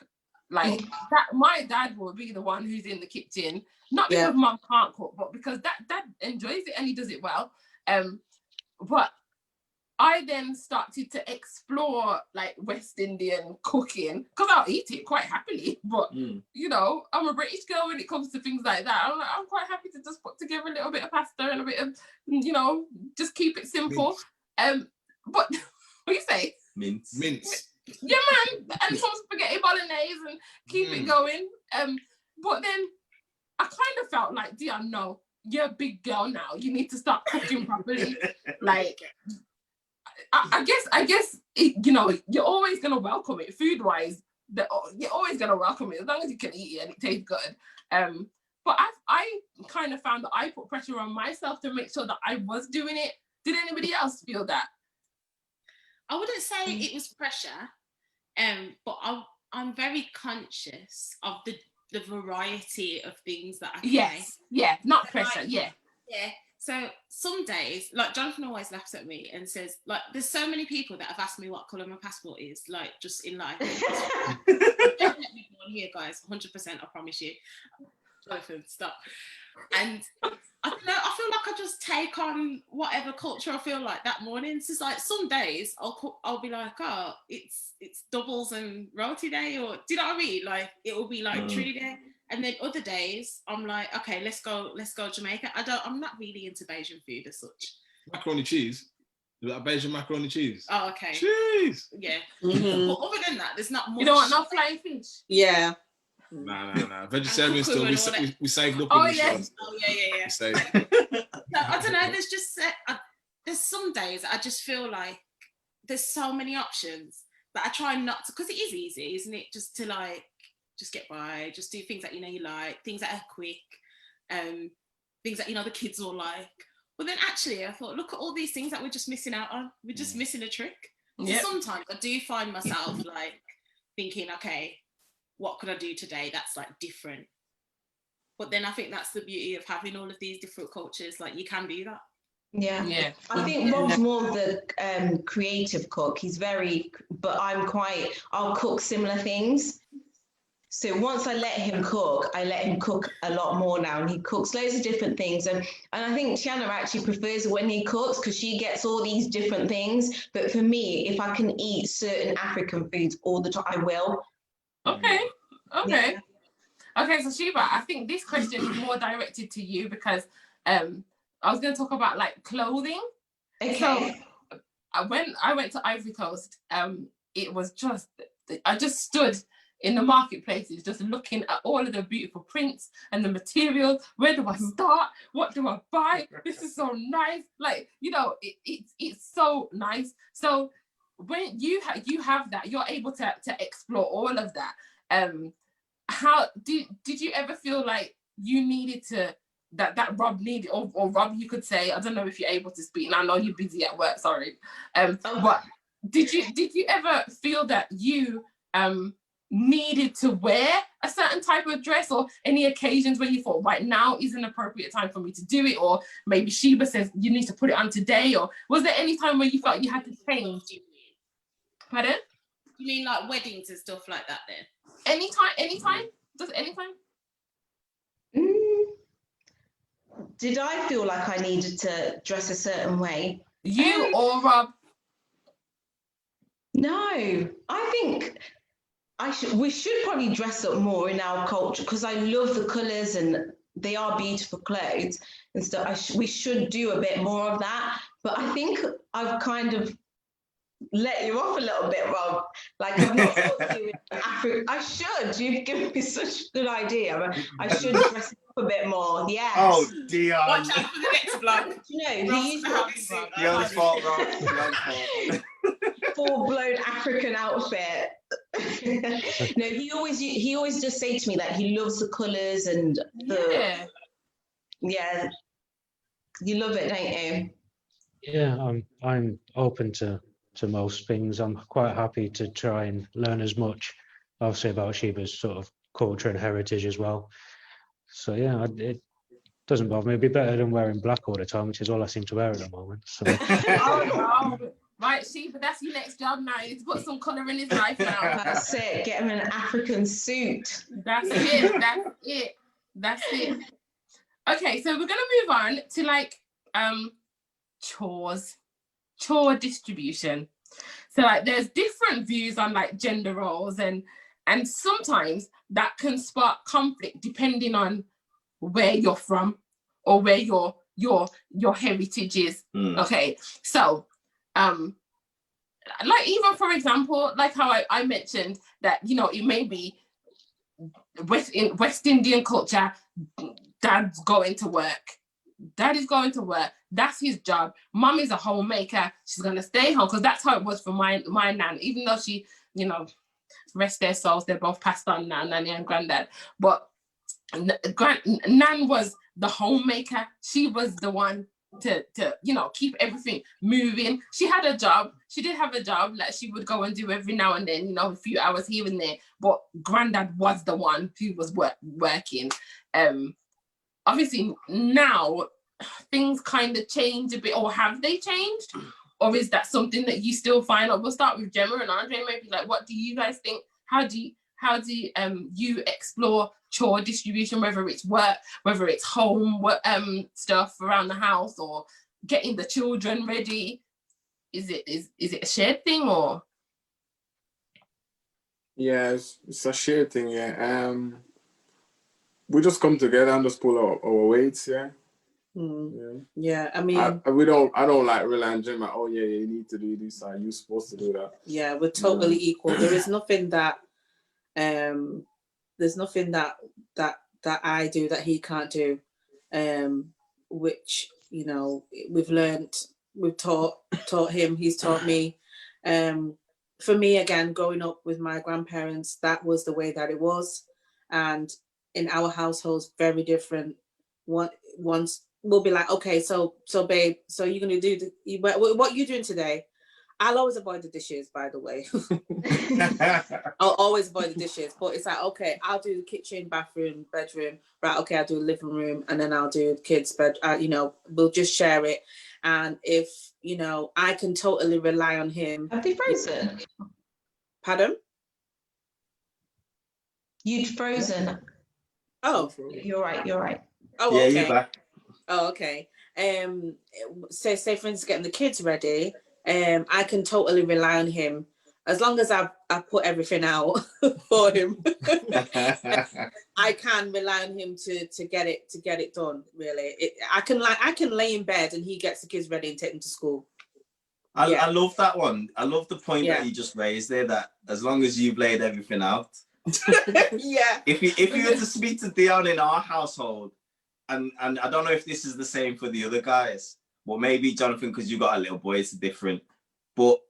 like that, my dad will be the one who's in the kitchen, not because mom can't cook, but because dad enjoys it and he does it well. But I then started to explore like West Indian cooking, because I'll eat it quite happily. But I'm a British girl when it comes to things like that. I'm quite happy to just put together a little bit of pasta and a bit of, just keep it simple. But what do you say? Mince. Yeah, man, and some spaghetti bolognese and keep it going. But then I kind of felt like, Dion, no, you're a big girl now. You need to start cooking properly. Like, I guess you're always gonna welcome it food wise. You're always gonna welcome it as long as you can eat it and it tastes good. But I kind of found that I put pressure on myself to make sure that I was doing it. Did anybody else feel that? I wouldn't say it was pressure, but I'm very conscious of the variety of things that I can make. Yeah, not pressure, yeah. So some days, like Jonathan always laughs at me and says, like, there's so many people that have asked me what colour my passport is, like, just in life. Definitely born here, guys, 100%, I promise you. Jonathan, stop. And I don't know, I feel like I just take on whatever culture I feel like that morning. So it's like some days I'll be like, oh, it's doubles and roti day, or do you know what I mean? Like it will be like Trinity day. And then other days I'm like, okay, let's go Jamaica. I'm not really into Bajan food as such. Macaroni cheese. Bajan macaroni cheese. Oh, okay. Cheese. Yeah. Mm-hmm. But other than that, there's not much. You don't want no flying fish? Yeah. No. Vegetarian still. We saved up. Oh, in the yeah. shows. Oh, yeah. So, I don't know. There's just there's some days I just feel like there's so many options that I try not to, because it is easy, isn't it? Just to like just get by, just do things that you like, things that are quick, things that the kids will like. But then actually, I thought, look at all these things that we're just missing out on. We're just missing a trick. Yep. So sometimes I do find myself like thinking, okay, what could I do today that's like different? But then I think that's the beauty of having all of these different cultures. Like you can do that. Yeah. I think Rob's more of the creative cook. He's but I'll cook similar things. So once I let him cook, I let him cook a lot more now, and he cooks loads of different things. And I think Shanna actually prefers when he cooks because she gets all these different things. But for me, if I can eat certain African foods all the time, I will. Okay. Yeah. Okay, so Sheba, I think this question is more directed to you because I was going to talk about like clothing. Okay. So when I went to Ivory Coast, it was just I just stood in the marketplaces just looking at all of the beautiful prints and the materials. Where do I start? What do I buy? This is so nice. Like, you know, it's so nice. So when you have that, you're able to explore all of that. How did you ever feel like you needed to, that Rob needed, or Rob, you could say, I don't know if you're able to speak, and I know you're busy at work, sorry. But did you ever feel that you needed to wear a certain type of dress, or any occasions where you thought right now is an appropriate time for me to do it, or maybe Sheba says you need to put it on today, or was there any time where you felt you had to change? Pardon? You mean like weddings and stuff like that then? Anytime? Just anytime? Did I feel like I needed to dress a certain way? You or Rob? No, I think we should probably dress up more in our culture, because I love the colours and they are beautiful clothes and stuff. We should do a bit more of that. But I think I've kind of let you off a little bit, Rob. Like, I've not thought to do Africa. I should. You've given me such a good idea. I should dress up a bit more. Yes. Oh, Dion. Watch out for the next vlog. You know, he used to Dion's fault, Rob. full-blown African outfit. No, he always just say to me that he loves the colours and yeah, you love it, don't you? Yeah, I'm open to most things. I'm quite happy to try and learn as much, obviously, about Sheba's sort of culture and heritage as well. So yeah, it doesn't bother me. It'd be better than wearing black all the time, which is all I seem to wear at the moment. So. Right, Sheba, that's your next job now. Is put some colour in his life now. That's it. Get him an African suit. That's it. Okay, so we're gonna move on to like chore distribution. So like there's different views on like gender roles, and sometimes that can spark conflict depending on where you're from or where your heritage is. Okay, so like even for example, like how I mentioned that, you know, it may be West Indian culture, dad's going to work. Dad is going to work. That's his job. Mum is a homemaker. She's going to stay home, because that's how it was for my nan. Even though she, you know, rest their souls, they're both passed on now, Nanny and Granddad. But Nan was the homemaker. She was the one to you know, keep everything moving. She had a job. She did have a job that she would go and do every now and then, you know, a few hours here and there. But Granddad was the one who was working. Obviously now things kind of change a bit, or have they changed? Or is that something that you still find? We'll start with Gemma and Andre, maybe. Like, what do you guys think? How do you explore chore distribution, whether it's work, whether it's home stuff around the house, or getting the children ready? Is it a shared thing, or? Yeah, it's a shared thing, yeah. We just come together and just pull our weights, yeah. Yeah, I mean, I don't like rely on Jim. Like, oh yeah, you need to do this. Are you supposed to do that? Yeah, we're totally equal. There is nothing that there's nothing that I do that he can't do, which, you know, we've learned, we've taught him, he's taught me. For me, again, growing up with my grandparents, that was the way that it was, and in our households, very different. Once we'll be like, okay, so babe, so you're gonna do what you doing today? I'll always avoid the dishes, by the way. I'll always avoid the dishes, but it's like, okay, I'll do the kitchen, bathroom, bedroom, right? Okay, I'll do the living room, and then I'll do the kids' bed. You know, we'll just share it. And if, you know, I can totally rely on him. Have they frozen? Pardon? You'd frozen. Oh, You're right. Oh, yeah, okay. you're back. Oh, okay. Say for instance, getting the kids ready. I can totally rely on him as long as I put everything out for him. I can rely on him to get it done. Really, I can lay in bed and he gets the kids ready and take them to school. I love that one. I love the point Yeah. that you just raised there, that as long as you've laid everything out. Yeah. If you were to speak to Dion in our household, and I don't know if this is the same for the other guys, but maybe Jonathan, because you got a little boy, it's different. But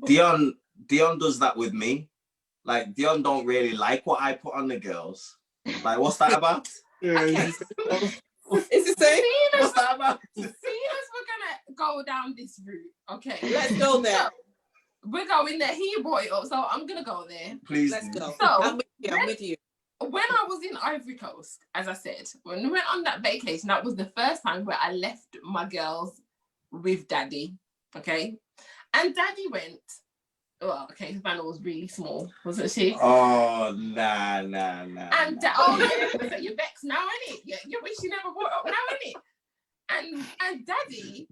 Dion does that with me. Like, Dion don't really like what I put on the girls. Like, what's that about? Yeah, Okay. he's- Is it safe? What's that about? Seeing as we're gonna go down this route, okay, Let's go there. So, we're going there. He brought it up, so I'm gonna go there. Please Let's do. go. So, I'm with you. When I was in Ivory Coast, as I said, when we went on that vacation, that was the first time where I left my girls with Daddy. Okay, and Daddy went. Well, okay, Savannah was really small, wasn't she? Oh, nah. And oh, so you're vexed now, innit? You wish you never brought up now, innit? And Daddy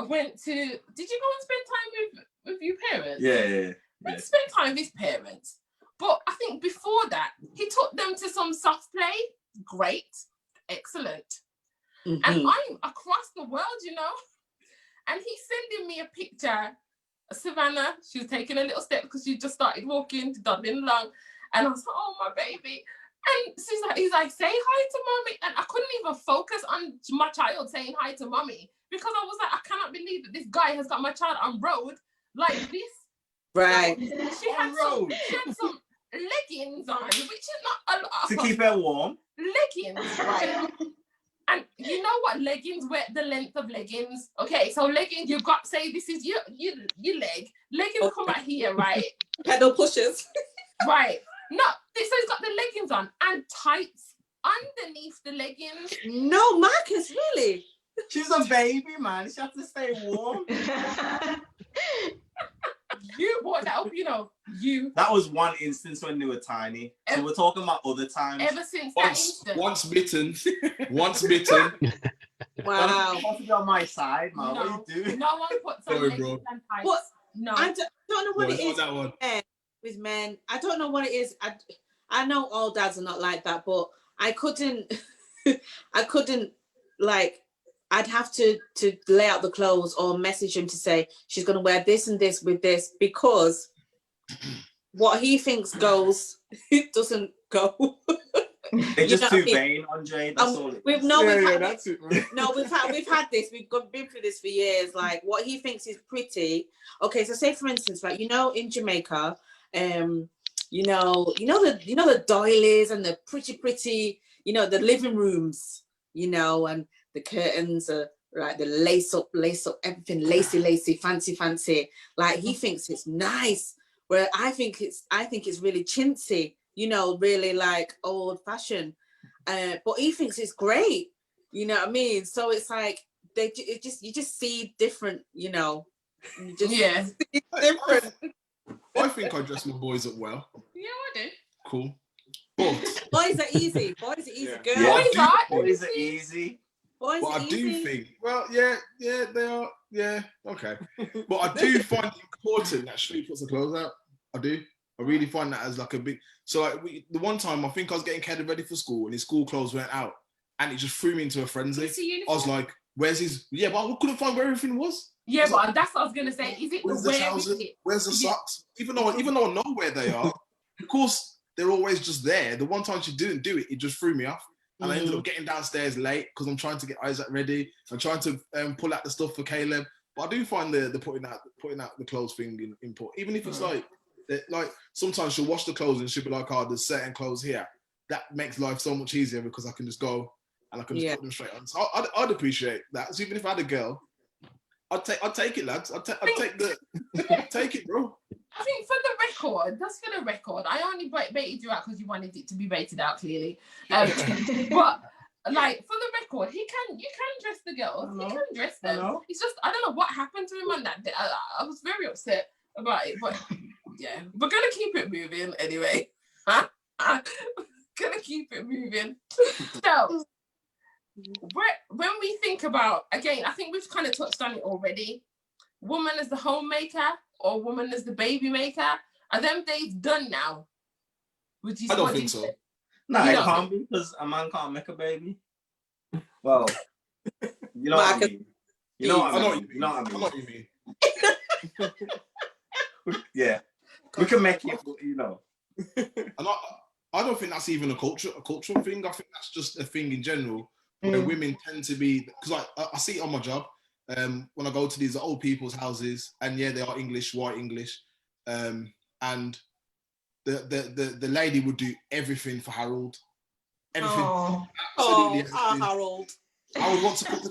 went to. Did you go and spend time with your parents? Yeah. Went to spend time with his parents, but I think before that he took them to some soft play. Great, excellent. Mhm. And I'm across the world, you know, and he's sending me a picture. Savannah, she was taking a little step because she just started walking, dodging along, and I was like, "Oh, my baby!" And he's like, "Say hi to mommy," and I couldn't even focus on my child saying hi to mommy because I was like, "I cannot believe that this guy has got my child on road like this." Right. So she had some leggings on, which is not a lot. To keep her warm. Leggings, right? And you know what leggings were, the length of leggings. Okay, so leggings, you've got, say this is your leg. Leggings come out here, right? Pedal pushers. Right. No, so he's got the leggings on and tights underneath the leggings. No, Marcus, really? She's a baby, man. She has to stay warm. You brought that up, you know. You. That was one instance when they were tiny. So we're talking about other times. Ever since that instant. Once bitten. Once bitten. Wow. You have to be on my side, man. No, What you do? no one puts on Sorry, leggings bro. and tights. What? No. I don't know what No, it it's not is that one. with men. I don't know what it is. I know all dads are not like that, but I couldn't like, I'd have to lay out the clothes or message him to say she's going to wear this and this with this, because what he thinks goes, it doesn't go. They're just know too what I mean? vain, Andre. That's all. That's it, man. We've had this. We've been through this for years. Like, what he thinks is pretty. Okay, so say for instance, like, you know, in Jamaica, you know the doilies and the pretty, you know, the living rooms, you know, and the curtains are right, the lace up, everything lacy, fancy. Like, he thinks it's nice, where I think it's really chintzy, you know, really like old fashioned. But he thinks it's great, you know what I mean? So it's like you just see different, you know. You just see different. I think I dress my boys up well. Yeah, I do. Cool. But Boys are easy. Girls. Yeah. Boys Boys are easy. Boys But are I easy. do think, well, yeah, they are, yeah, okay. But I do find it important that Street puts the clothes out. I do. I really find that as like a big. So like the one time I think I was getting Kevin ready for school and his school clothes went out, and it just threw me into a frenzy. I was like, "Where's his?" Yeah, but I couldn't find where everything was. Yeah, but that's what I was gonna say. Is it Where's the the wear? trousers? Where's the socks? Even though I know where they are, of course they're always just there. The one time she didn't do it, it just threw me off. And I ended up getting downstairs late because I'm trying to get Isaac ready. I'm trying to pull out the stuff for Caleb. But I do find the putting out the clothes thing important. Even if it's like sometimes she'll wash the clothes and she'll be like, "Oh, there's certain clothes here." That makes life so much easier because I can just go and I can just put them straight on. So I'd appreciate that. So even if I had a girl, I'd take it, lads. I'd take it, bro. I think for the record, I only baited you out because you wanted it to be baited out, clearly. But like, for the record, you can dress the girls. You can dress them. It's just, I don't know what happened to him on that day. I was very upset about it, but yeah, we're gonna keep it moving anyway. Gonna keep it moving. So, when we think about, again, I think we've kind of touched on it already. Woman as the homemaker or woman as the baby maker. Are them days done now? I don't think so. No, it can't be, because a man can't make a baby. Well, you know what I mean. You know what I mean. I know what you mean. Yeah, we can make it, you know. And I don't think that's even a cultural thing. I think that's just a thing in general where women tend to be, because I see it on my job. When I go to these old people's houses, and yeah, they are English, white English, and the lady would do everything for Harold. Everything. Absolutely everything. Harold. I would want a cup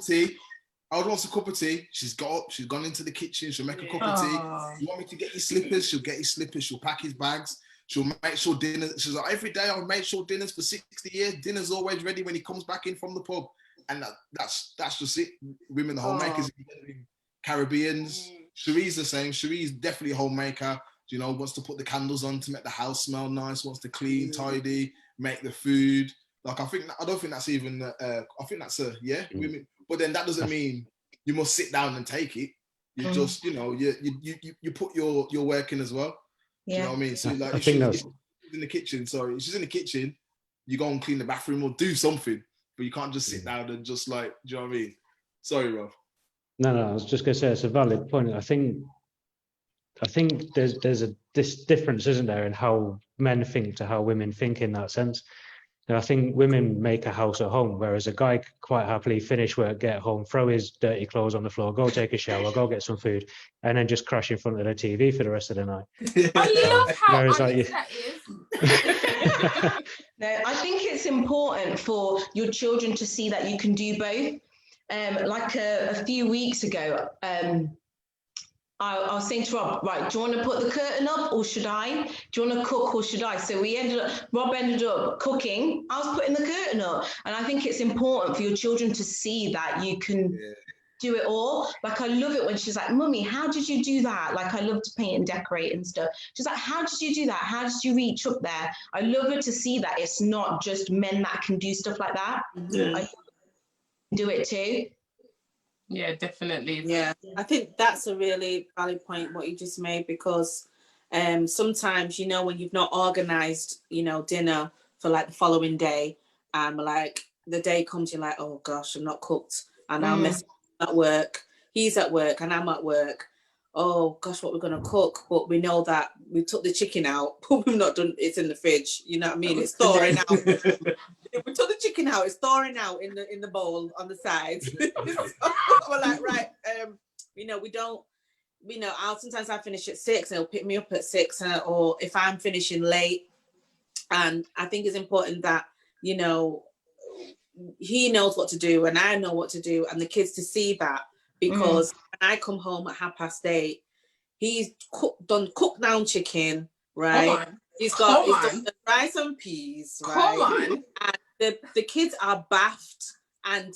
of tea. She's got up, she's gone into the kitchen, she'll make a cup of tea. You want me to get your slippers? She'll get his slippers, she'll pack his bags, she'll make sure dinner. She's like, every day I've made sure dinner's for 60 years. Dinner's always ready when he comes back in from the pub. And that's just it. Women, the homemakers, Caribbeans. Cherie's the same. Cherie's definitely a homemaker. You know, wants to put the candles on to make the house smell nice, wants to clean, tidy, make the food. Like, I don't think that's even, I think that's women. But then that doesn't mean you must sit down and take it. You just, you know, you put your work in as well. Do you know what I mean? So like, if she's in the kitchen, you go and clean the bathroom or do something, but you can't just sit down and just like, do you know what I mean? Sorry, Rob. No, I was just going to say it's a valid point. I think there's this difference, isn't there, in how men think to how women think in that sense. And I think women make a house at home, whereas a guy could quite happily finish work, get home, throw his dirty clothes on the floor, go take a shower, go get some food, and then just crash in front of the TV for the rest of the night. I love how honest that is. No, I think it's important for your children to see that you can do both. Like a few weeks ago, I was saying to Rob, right, do you want to put the curtain up or should I? Do you want to cook or should I? So Rob ended up cooking. I was putting the curtain up. And I think it's important for your children to see that you can do it all. Like, I love it when she's like, Mummy, how did you do that? Like, I love to paint and decorate and stuff. She's like, how did you do that? How did you reach up there? I love her to see that it's not just men that can do stuff like that. I do it too. Yeah, definitely. Yeah, I think that's a really valid point what you just made, because sometimes, you know, when you've not organized, you know, dinner for like the following day, and like the day comes, you're like, oh gosh, I'm not cooked, and I'll mess at work. He's at work and I'm at work. Oh gosh, what we're gonna cook? But we know that we took the chicken out, but we've not done. It's in the fridge. You know what I mean? It's thawing out. We took the chicken out. It's thawing out in the bowl on the side. So we're like, right, you know, we don't. You know, sometimes I finish at 6, and he'll pick me up at 6, or if I'm finishing late. And I think it's important that, you know, he knows what to do and I know what to do, and the kids to see that, because when I come home at 8:30, he's done cooked down chicken, right? He's done the rice and peas, right? And the kids are baffed, and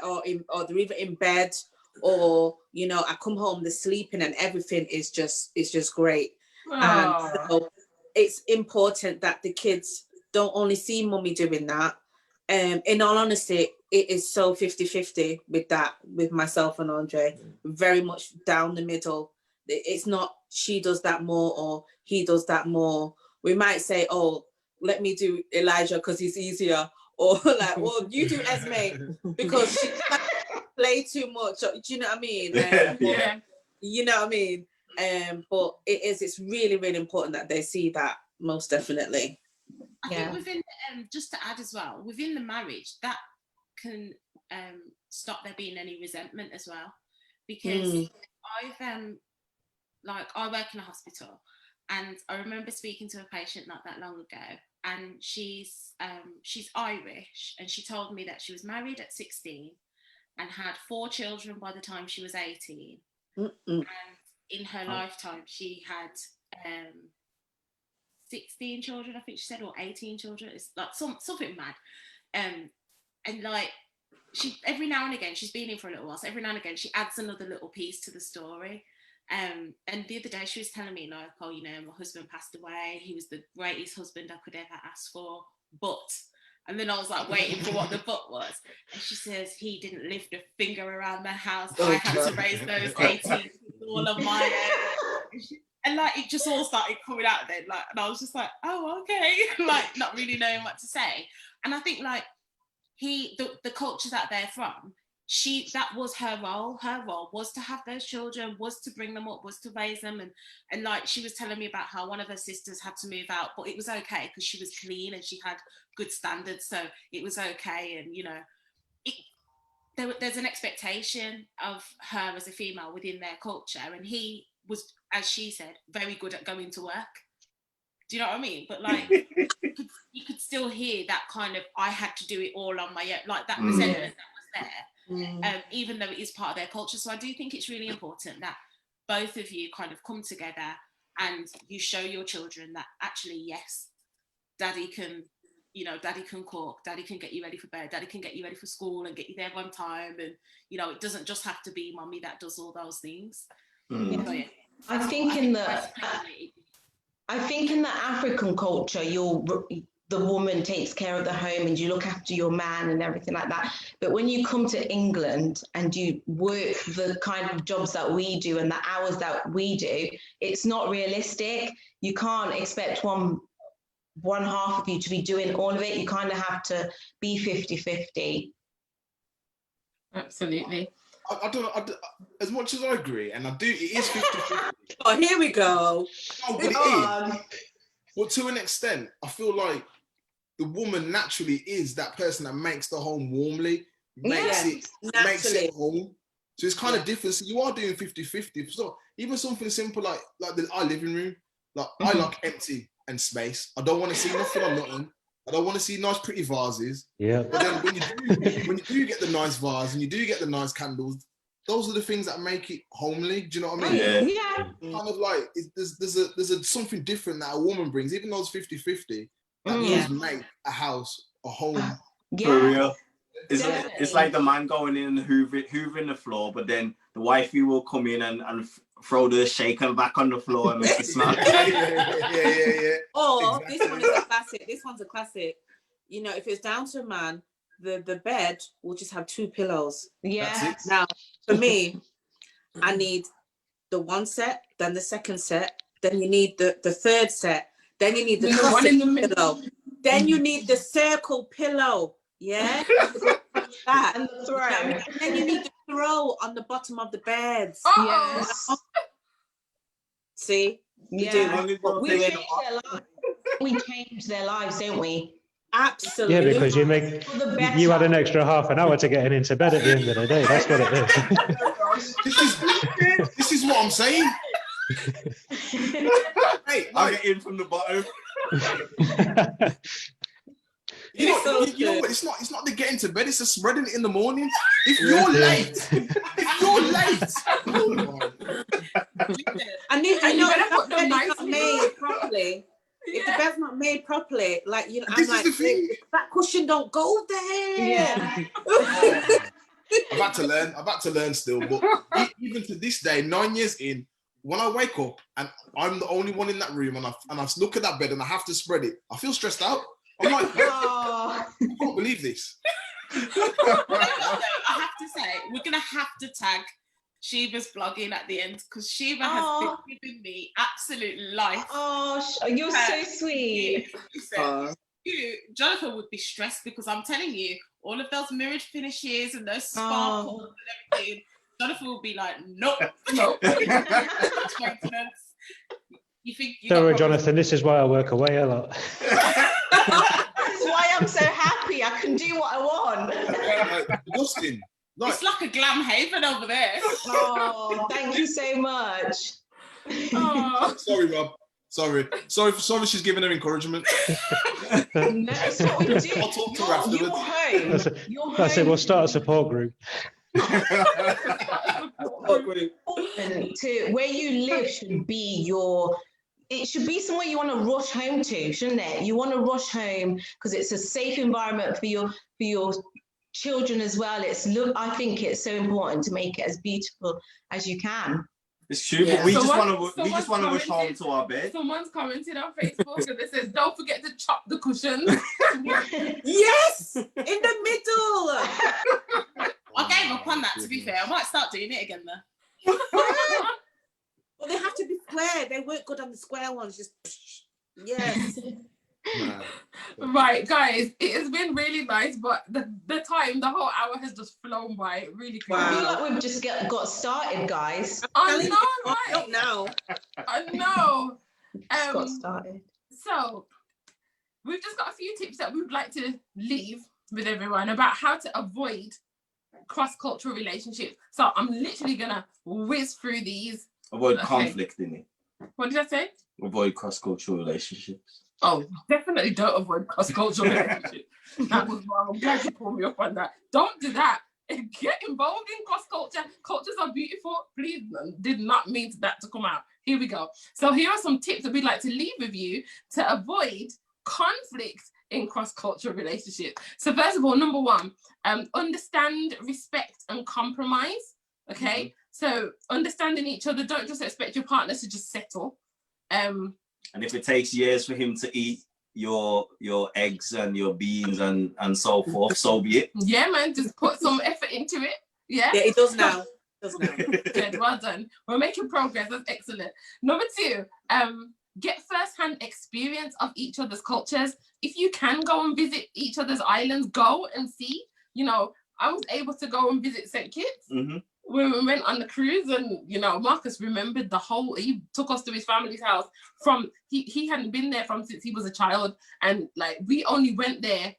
or they're either in bed, or, you know, I come home, they're sleeping, and everything is just great. And so it's important that the kids don't only see Mummy doing that. In all honesty, it is so 50-50 with myself and Andre, very much down the middle. It's not she does that more or he does that more. We might say, oh, let me do Elijah because he's easier, or like, well, you do Esme because she play too much. Do you know what I mean? You know what I mean? But it's really, really important that they see that, most definitely. I think within, just to add as well, within the marriage, that can stop there being any resentment as well. Because I've, like, I work in a hospital, and I remember speaking to a patient not that long ago, and she's Irish, and she told me that she was married at 16 and had 4 children by the time she was 18. And in her lifetime, she had 16 children, I think she said, or 18 children. It's like something mad. And like, she, every now and again, she's been in for a little while, so every now and again she adds another little piece to the story. And the other day she was telling me, like, oh, you know, my husband passed away, he was the greatest husband I could ever ask for, but, and then I was like waiting for what the but was, and she says, he didn't lift a finger around the house. I had to raise those 18 all of my own. And like, it just all started coming out then, like, and I was just like, oh, okay, like, not really knowing what to say. And I think, like, the culture that they're from, that was her role. Her role was to have those children, was to bring them up, was to raise them. And like she was telling me about how one of her sisters had to move out, but it was okay because she was clean and she had good standards, so it was okay. And you know, there's an expectation of her as a female within their culture, and he was, as she said, very good at going to work. Do you know what I mean? But like, you could still hear that kind of, I had to do it all on my own, like that resentment that was there, even though it is part of their culture. So I do think it's really important that both of you kind of come together and you show your children that actually, yes, daddy can cook, daddy can get you ready for bed, daddy can get you ready for school and get you there on time. And, you know, it doesn't just have to be mommy that does all those things. So, yeah. I think in the African culture, the woman takes care of the home and you look after your man and everything like that. But when you come to England and you work the kind of jobs that we do and the hours that we do, it's not realistic. You can't expect one half of you to be doing all of it. You kind of have to be 50-50. Absolutely. I don't as much as I agree, and I do, it is 50-50. Oh, here we go. No, but it is. Well, to an extent, I feel like the woman naturally is that person that makes the home warmly, makes it home. So it's kind of different. So you are doing 50-50. So even something simple like our living room, like I like empty and space. I don't want to see nothing I'm not in. I don't want to see nice pretty vases. Yeah. But then when you do get the nice vase and you do get the nice candles, those are the things that make it homely. Do you know what I mean? Yeah. Kind of like there's something different that a woman brings, even though it's 50-50, that does make a house a home. For real. It's like the man going in and hoovering the floor, but then the wifey will come in and throw the shaker back on the floor and make it smell. Yeah. Or Exactly. this one is a classic. This one's a classic. You know, if it's down to a man, the bed will just have 2 pillows. Yeah. Now, for me, I need the one set, then the second set, then you need the third set, then you need the one in the pillow, then you need the circle pillow. Yeah. That And the throw. And then you need the throw on the bottom of the beds. Yes. See? Yeah. We change their lives, don't we? Absolutely. Yeah, because you had an extra half an hour to getting into bed at the end of the day. That's what it is. This is what I'm saying. Hey, I'll get in from the bottom. You know what? It's not the getting to bed. It's the spreading it in the morning. If you're late, and if the bed's not made properly, if the bed's not made properly, like you know, I'm like, that cushion don't go there. Yeah. I've had to learn still, but even to this day, 9 years in, when I wake up and I'm the only one in that room and I look at that bed and I have to spread it, I feel stressed out. I'm like, I can't believe this. I have to say, we're going to have to tag Sheba's blogging at the end because Sheba has been giving me absolute life. Oh, you're so sweet. Jonathan would be stressed because I'm telling you, all of those mirrored finishes and those sparkles and everything, Jonathan will be like, nope. You think Don't worry, Jonathan, this is why I work away a lot. This is why I'm so happy. I can do what I want. Justin, it's like a glam haven over there. Oh, thank you so much. Oh. Sorry, Rob. Sorry, she's giving her encouragement. No, that's what we do. I'll talk to her afterwards. That's it. We'll start a support group. To where you live should be it should be somewhere you want to rush home to, shouldn't it? You want to rush home because it's a safe environment for your children as well. I think it's so important to make it as beautiful as you can. It's true, but we just want to rush home to our bed. Someone's commented on Facebook and it says, "Don't forget to chop the cushions." Yes, in the middle. I gave up on that. To be fair, I might start doing it again though. Well, they have to be square. They weren't good on the square ones. Just yes. Nah. Right, guys, it has been really nice, but the whole hour has just flown by really quickly. I feel like we've just got started, guys. I know, right? Not now. I know. Just got started. So we've just got a few tips that we would like to leave with everyone about how to avoid cross-cultural relationships. So I'm literally gonna whiz through these. Avoid conflict in it. What did I say? Avoid cross-cultural relationships. Oh, definitely don't avoid cross-cultural relationships. That was wrong. I'm glad you pulled me up on that. Don't do that. Get involved in cross-culture. Cultures are beautiful. Please, did not mean that to come out. Here we go. So here are some tips that we'd like to leave with you to avoid conflict in cross-cultural relationships. So first of all, number one, understand, respect, and compromise. Okay, so understanding each other. Don't just expect your partners to just settle. And if it takes years for him to eat your eggs and your beans and so forth, so be it. Yeah, man, just put some effort into it. Yeah, Yeah, it does now. Good, well done. We're making progress. That's excellent. Number two, get first-hand experience of each other's cultures. If you can go and visit each other's islands, go and see. You know, I was able to go and visit St. Kitts when we went on the cruise, and you know, Marcus remembered he took us to his family's house from he hadn't been there since he was a child, and like we only went there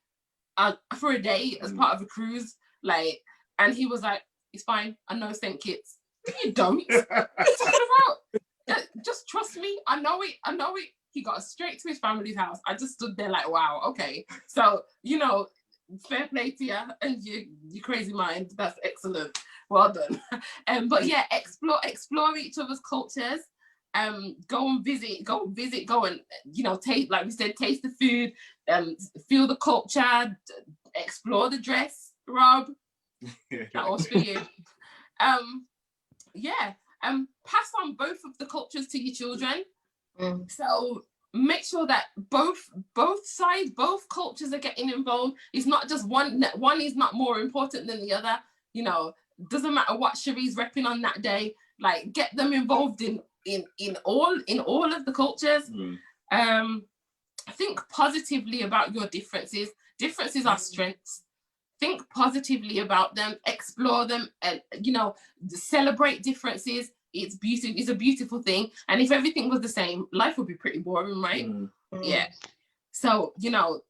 for a day as part of a cruise, like, and he was like, it's fine, I know St. Kitts. You don't. What are you talking about? Just trust me, I know it. He got straight to his family's house. I just stood there like, wow, okay. So, you know, fair play to you and your crazy mind. That's excellent. Well done. But yeah, explore each other's cultures. Go and visit, go and, you know, taste, like we said, taste the food, feel the culture, explore the dress, Rob. That was for you. Pass on both of the cultures to your children. So make sure that both sides, both cultures are getting involved. It's not just one is not more important than the other. You know, doesn't matter what Cherie's repping on that day. Like, get them involved in all of the cultures. Think positively about your differences. Differences are strengths. Think positively about them, explore them, and you know, celebrate differences. It's beautiful. It's a beautiful thing. And if everything was the same, life would be pretty boring, right? Yeah. So, you know,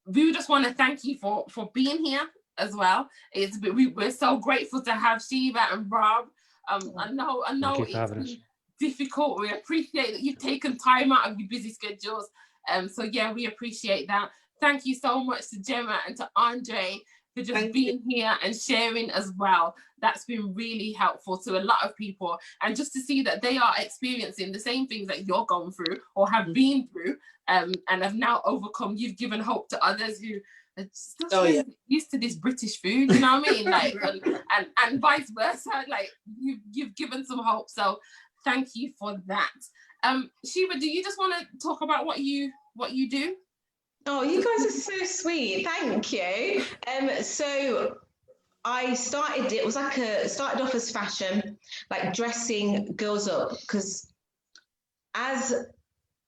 we just want to thank you for being here as well. We're so grateful to have Shiva and Rob. I know it's difficult. We appreciate that you've taken time out of your busy schedules. So yeah, we appreciate that. Thank you so much to Gemma and to Andre for just being here and sharing as well. That's been really helpful to a lot of people. And just to see that they are experiencing the same things that you're going through or have been through and have now overcome. You've given hope to others who are still used to this British food, you know what I mean? Like, and vice versa. Like, you've given some hope. So thank you for that. Shiva, do you just want to talk about what you do? Oh, you guys are so sweet. Thank you. So I started off as fashion, like dressing girls up, because as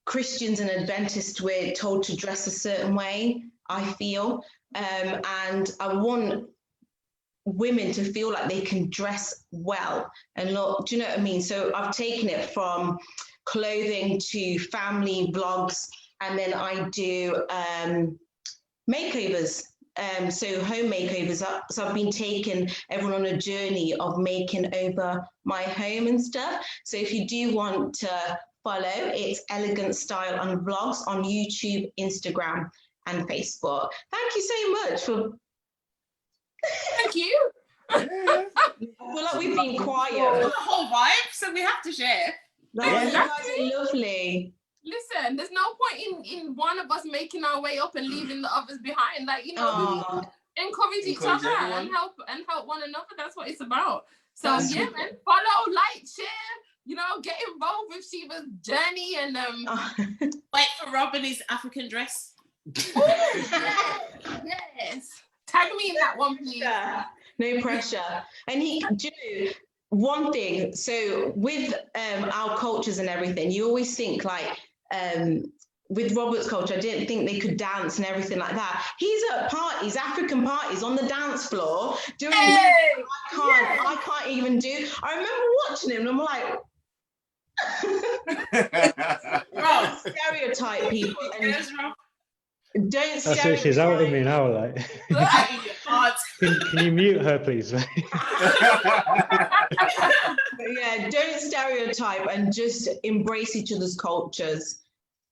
Christians and Adventists, we're told to dress a certain way, I feel. And I want women to feel like they can dress well and look, do you know what I mean? So I've taken it from clothing to family vlogs, and then I do makeovers, so home makeovers. So I've been taking everyone on a journey of making over my home and stuff. So if you do want to follow, it's Elegant Style and Vlogs on YouTube, Instagram, and Facebook. Thank you so much for. Thank you. Well, like we've been quiet. The whole vibe, so we have to share. No, you guys are lovely. Listen, there's no point in one of us making our way up and leaving the others behind. Like, you know, encourage each other and help one another. That's what it's about. So yeah, man, follow, like, share. You know, get involved with Shiva's journey and wait for Rob in his African dress. Yes, tag me in that one, please. No pressure. And he do one thing. So with our cultures and everything, you always think like with Robert's culture, I didn't think they could dance and everything like that. He's at parties, African parties, on the dance floor doing things I can't even do. I remember watching him and I'm like, don't stereotype people and don't That's it, stereotype. she's outing me now. Like, can you mute her, please? Yeah, don't stereotype and just embrace each other's cultures,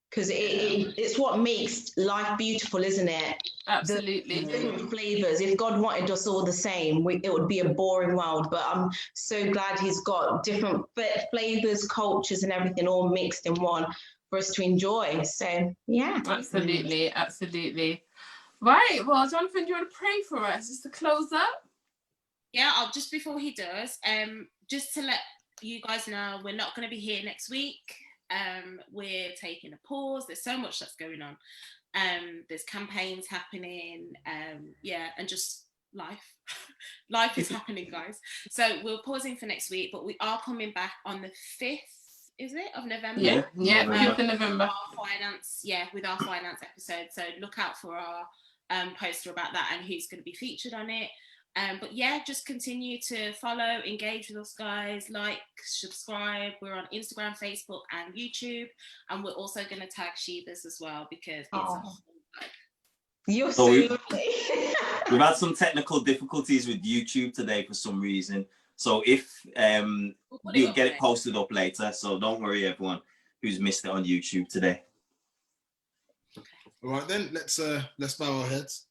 because it's what makes life beautiful, isn't it? Absolutely. The different flavors. If God wanted us all the same, it would be a boring world. But I'm so glad He's got different flavors, cultures, and everything all mixed in one for us to enjoy. So yeah, Absolutely, absolutely. Right. Well, Jonathan, do you want to pray for us just to close up? Yeah, I'll just before he does, just to let you guys know, we're not going to be here next week. We're taking a pause. There's so much that's going on. There's campaigns happening. Yeah, and just life. Life is happening, guys. So we're pausing for next week, but we are coming back on the 5th, is it, of November? Yeah, 5th of November. With our finance episode. So look out for our poster about that and who's going to be featured on it. But yeah, just continue to follow, engage with us, guys. Like, subscribe. We're on Instagram, Facebook, and YouTube, and we're also going to tag Sheba's as well because it's you're so lovely. We've had some technical difficulties with YouTube today for some reason. So if we'll get it posted up later. So don't worry, everyone who's missed it on YouTube today. All right then, let's bow our heads.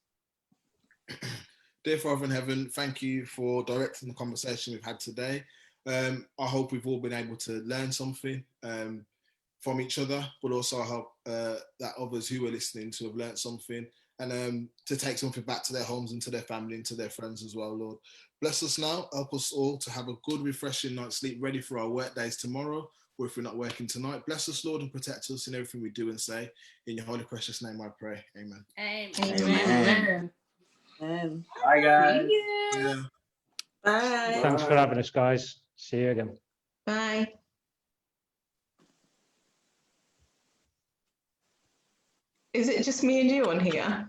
Dear Father in heaven, thank you for directing the conversation we've had today. I hope we've all been able to learn something from each other, but also I hope that others who are listening to have learned something and to take something back to their homes and to their family and to their friends as well, Lord. Bless us now. Help us all to have a good, refreshing night's sleep ready for our work days tomorrow, or if we're not working tonight. Bless us, Lord, and protect us in everything we do and say. In your holy, precious name I pray. Amen. Amen. Bye, guys. Yeah. Bye. Thanks for having us, guys. See you again. Bye. Is it just me and you on here?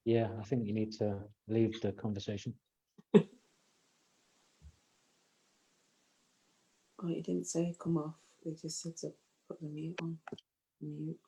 Yeah, I think you need to leave the conversation. Oh, you didn't say come off. They just said to put the mute on. Mute.